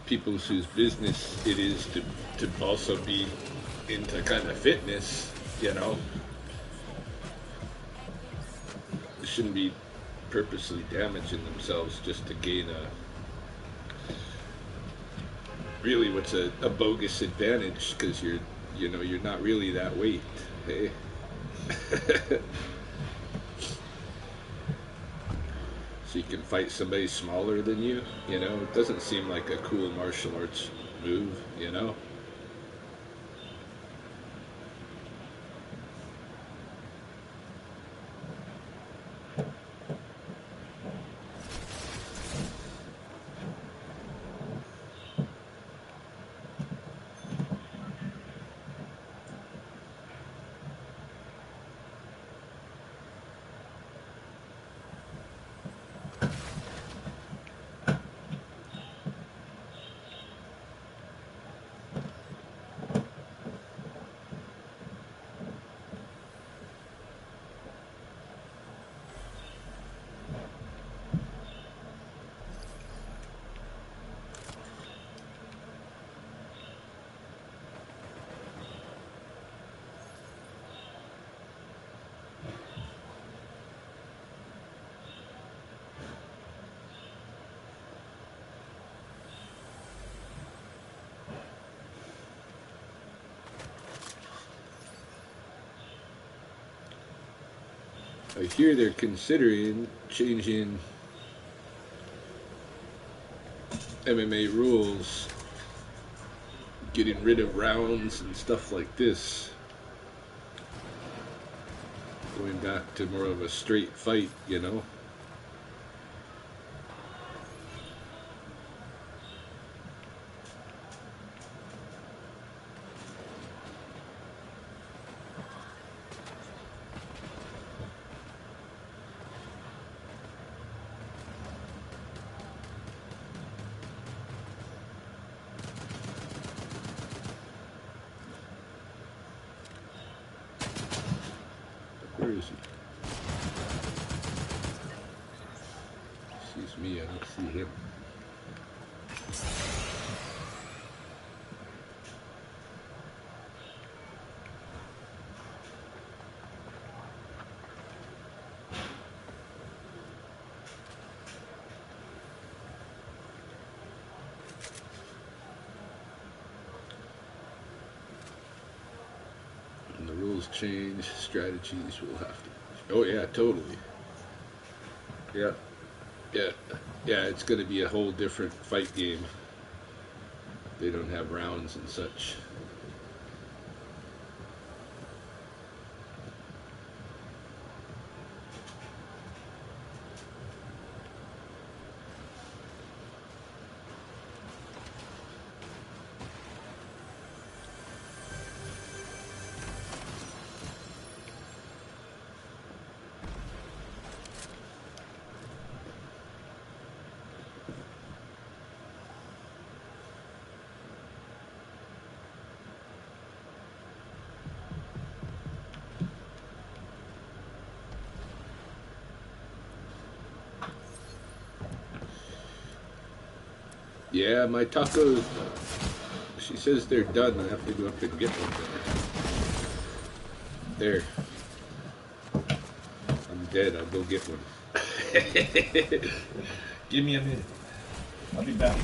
people whose business it is to also be into kind of fitness, you know, they shouldn't be purposely damaging themselves just to gain a really what's a bogus advantage, because you're not really that weight, hey. So you can fight somebody smaller than you, you know, it doesn't seem like a cool martial arts move, you know. I hear they're considering changing MMA rules, getting rid of rounds and stuff like this, going back to more of a straight fight, you know. Where is he? Sees me, I don't see him. And the rules change, strategies will have to. Oh yeah, totally. Yeah, yeah, yeah. It's going to be a whole different fight game. They don't have rounds and such. Yeah, my tacos, she says they're done. I have to go up and get one. There. I'm dead. I'll go get one. Give me a minute. I'll be back.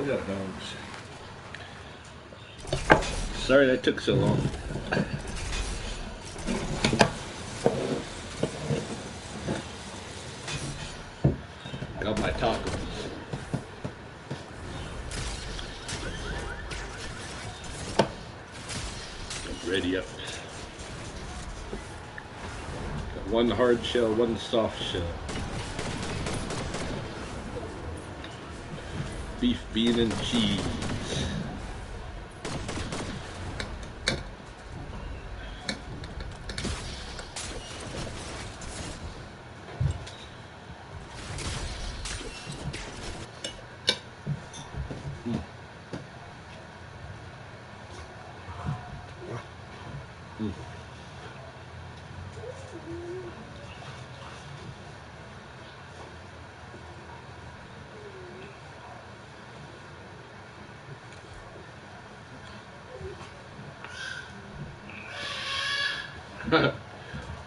Look at dogs. Sorry that took so long. Got my tacos. Ready up. Got one hard shell, one soft shell. Beef, bean, and cheese.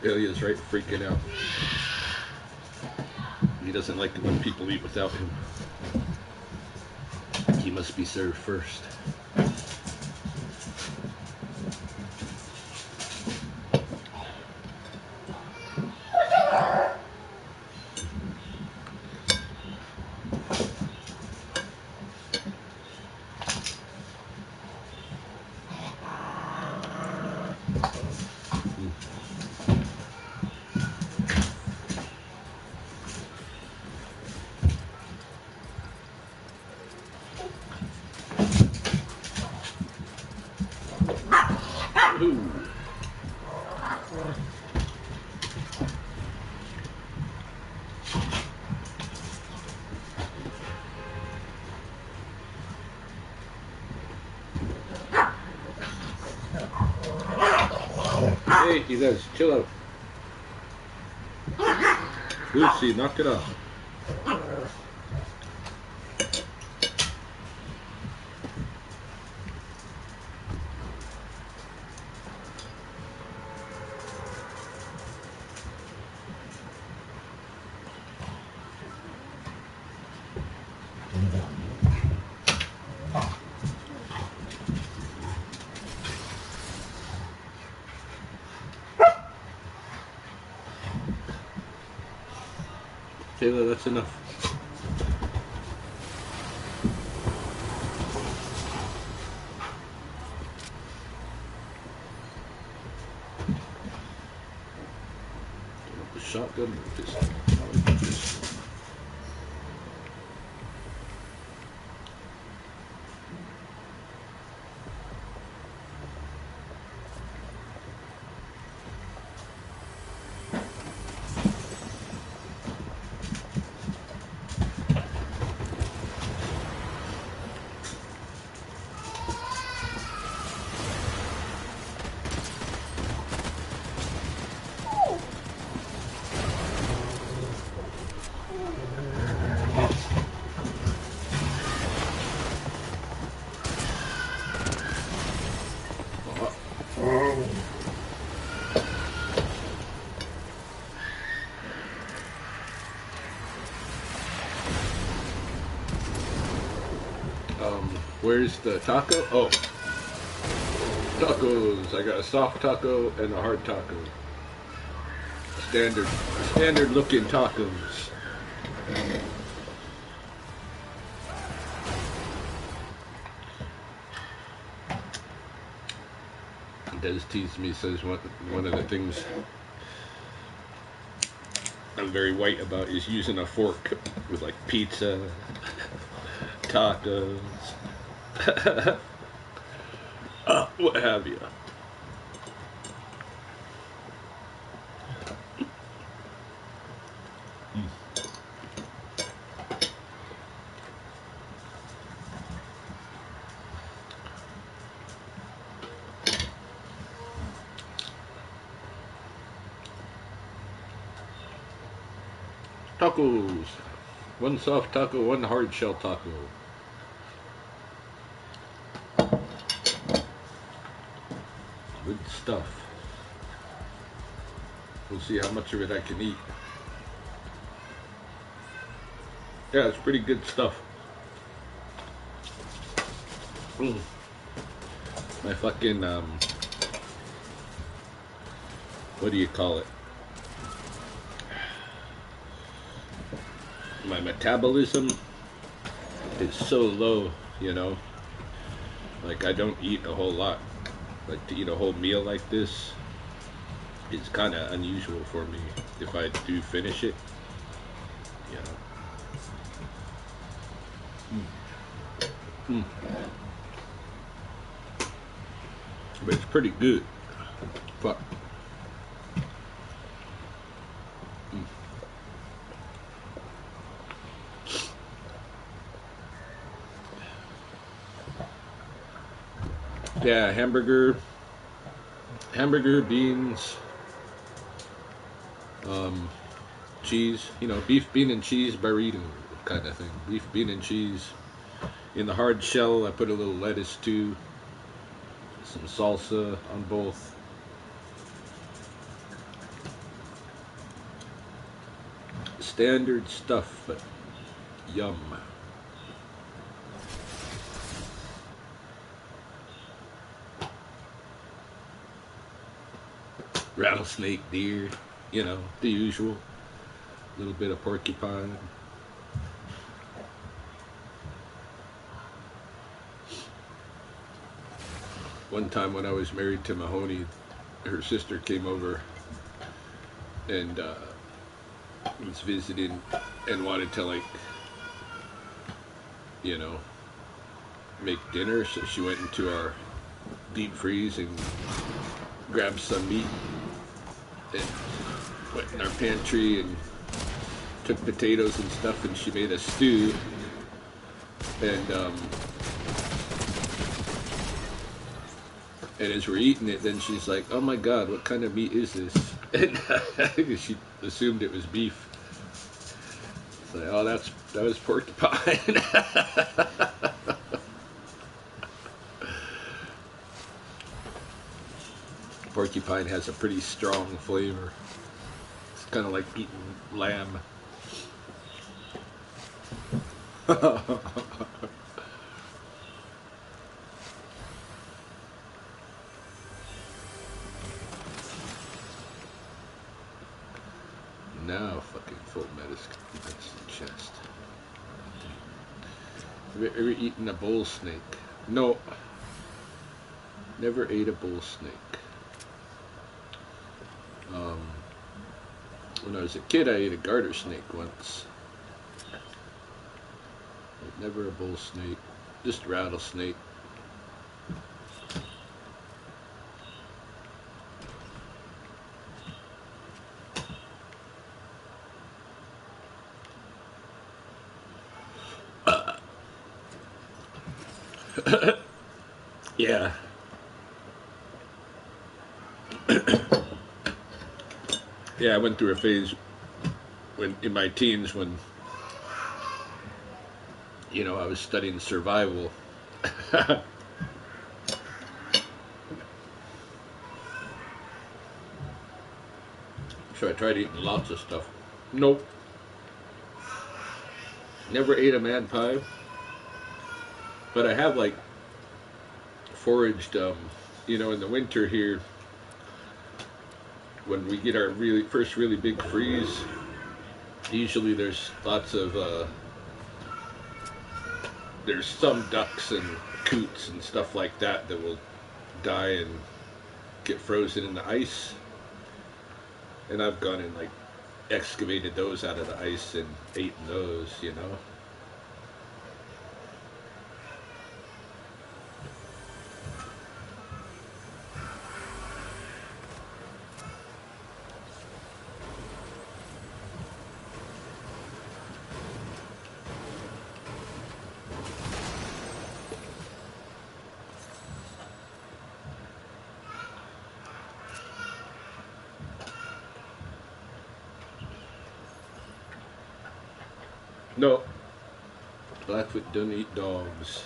Ilya's right, freaking out. He doesn't like it when people eat without him. He must be served first. Ooh. Hey, you guys, chill out. Lucy, knock it off. Taylor, that's enough. The shotgun or pistol? Where's the taco? Oh, tacos. I got a soft taco and a hard taco. Standard looking tacos. Des teased me, says one of the things I'm very white about is using a fork with like pizza, tacos, what have you. Tacos. One soft taco, one hard shell taco. Good stuff. We'll see how much of it I can eat. Yeah, it's pretty good stuff. Mm. My fucking what do you call it? My metabolism is so low, you know. Like I don't eat a whole lot. Like to eat a whole meal like this is kind of unusual for me. If I do finish it, you know. Mm. But it's pretty good. Fuck. Mm. Yeah, hamburger, beans, um, cheese. You know, beef, bean, and cheese burrito kind of thing. Beef, bean, and cheese. In the hard shell, I put a little lettuce too. Some salsa on both. Standard stuff, but yum. Rattlesnake, deer, you know, the usual. A little bit of porcupine. One time when I was married to Mahoney, her sister came over and was visiting and wanted to, like, you know, make dinner. So she went into our deep freeze and grabbed some meat and went in our pantry and took potatoes and stuff, and she made a stew. And as we're eating it, then she's like, "Oh my God, what kind of meat is this?" And she assumed it was beef. It's like, "Oh, that was porcupine." Porcupine has a pretty strong flavor. It's kind of like eating lamb. Now, fucking full medicine chest. Have you ever eaten a bull snake? No, never ate a bull snake. Um, when I was a kid, I ate a garter snake once. But never a bull snake, just rattlesnake. Yeah. Yeah, I went through a phase when in my teens when I was studying survival. So I tried eating lots of stuff. Nope. Never ate a mad pie. But I have, like, foraged, in the winter here, when we get our first really big freeze, usually there's lots of, there's some ducks and coots and stuff like that that will die and get frozen in the ice. And I've gone and, like, excavated those out of the ice and eaten those. No, Blackfoot don't eat dogs.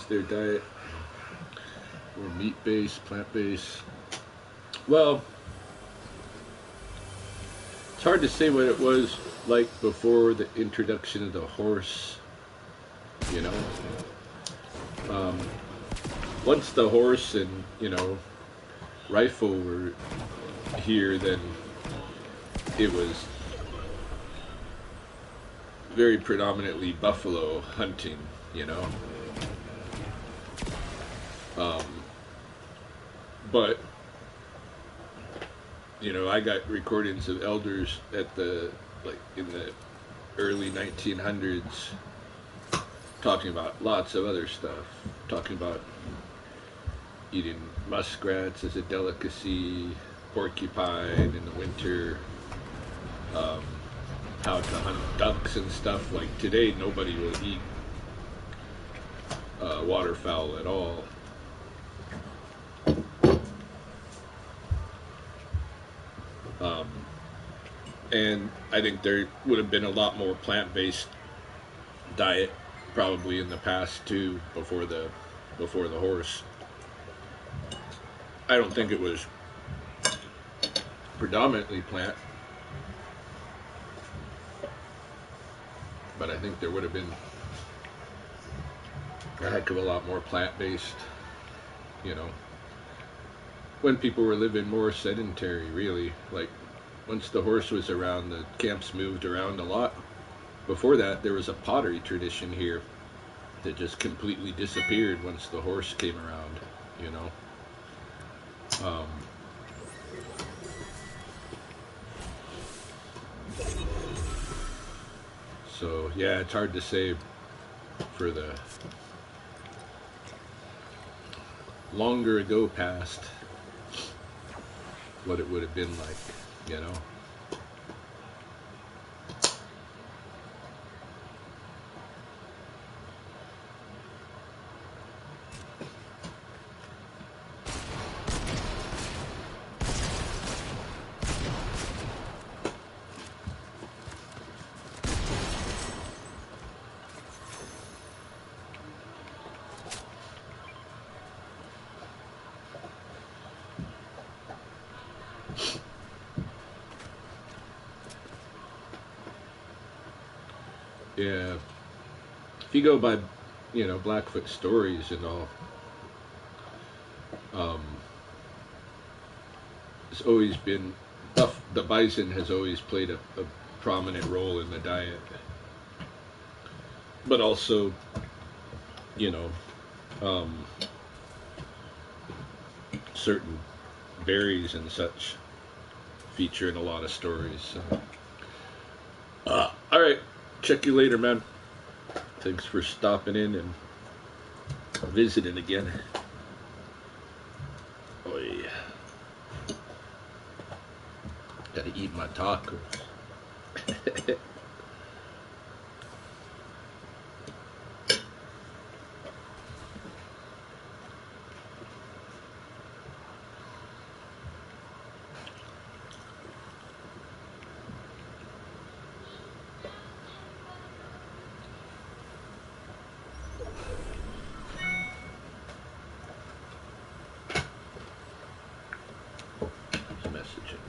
their diet? Or meat-based, plant-based? Well, it's hard to say what it was like before the introduction of the horse, you know. Once the horse and, rifle were here, then it was very predominantly buffalo hunting, you know. But I got recordings of elders in the early 1900s talking about lots of other stuff, talking about eating muskrats as a delicacy, porcupine in the winter, how to hunt ducks and stuff. Like today, nobody will eat waterfowl at all. And I think there would have been a lot more plant-based diet probably in the past too, before the horse. I don't think it was predominantly plant, but I think there would have been a heck of a lot more plant-based, when people were living more sedentary, really. Like, once the horse was around, the camps moved around a lot. Before that, there was a pottery tradition here that just completely disappeared once the horse came around, So, yeah, it's hard to say for the longer ago past what it would have been like, Yeah. If you go by, Blackfoot stories and all, it's always been, the bison has always played a prominent role in the diet. But also, certain berries and such feature in a lot of stories. So. All right. Check you later, man. Thanks for stopping in and visiting again. Oh, yeah. Gotta eat my tacos. Messaging.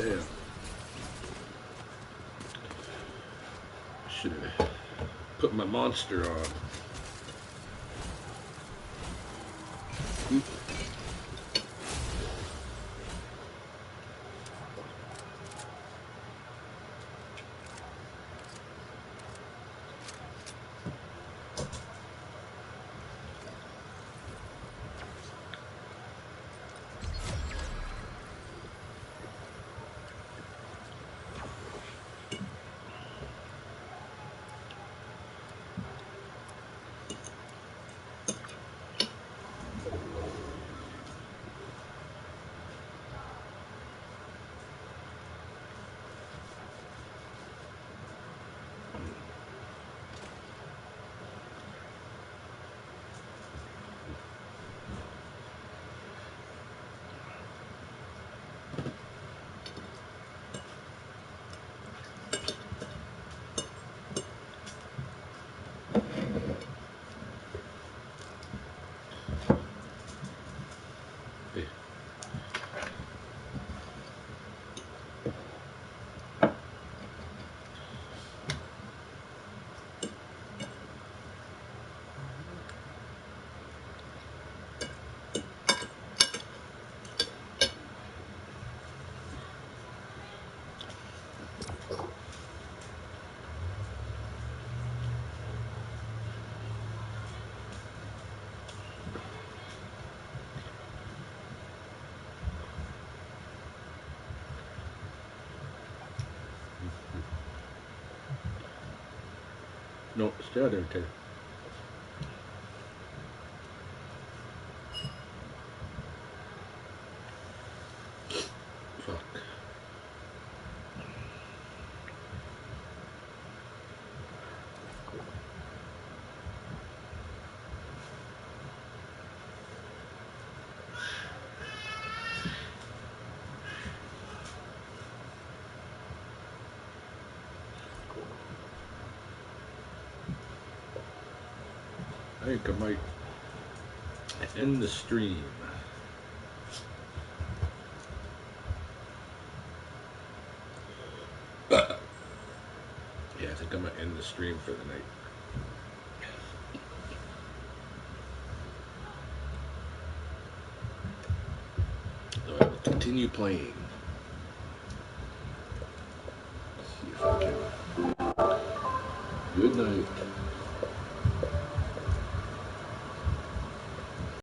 Damn. Should have put my monster on. No, stay out there, Ted. Fuck. I think I might end the stream. Yeah, I think I'm gonna end the stream for the night. So I will continue playing.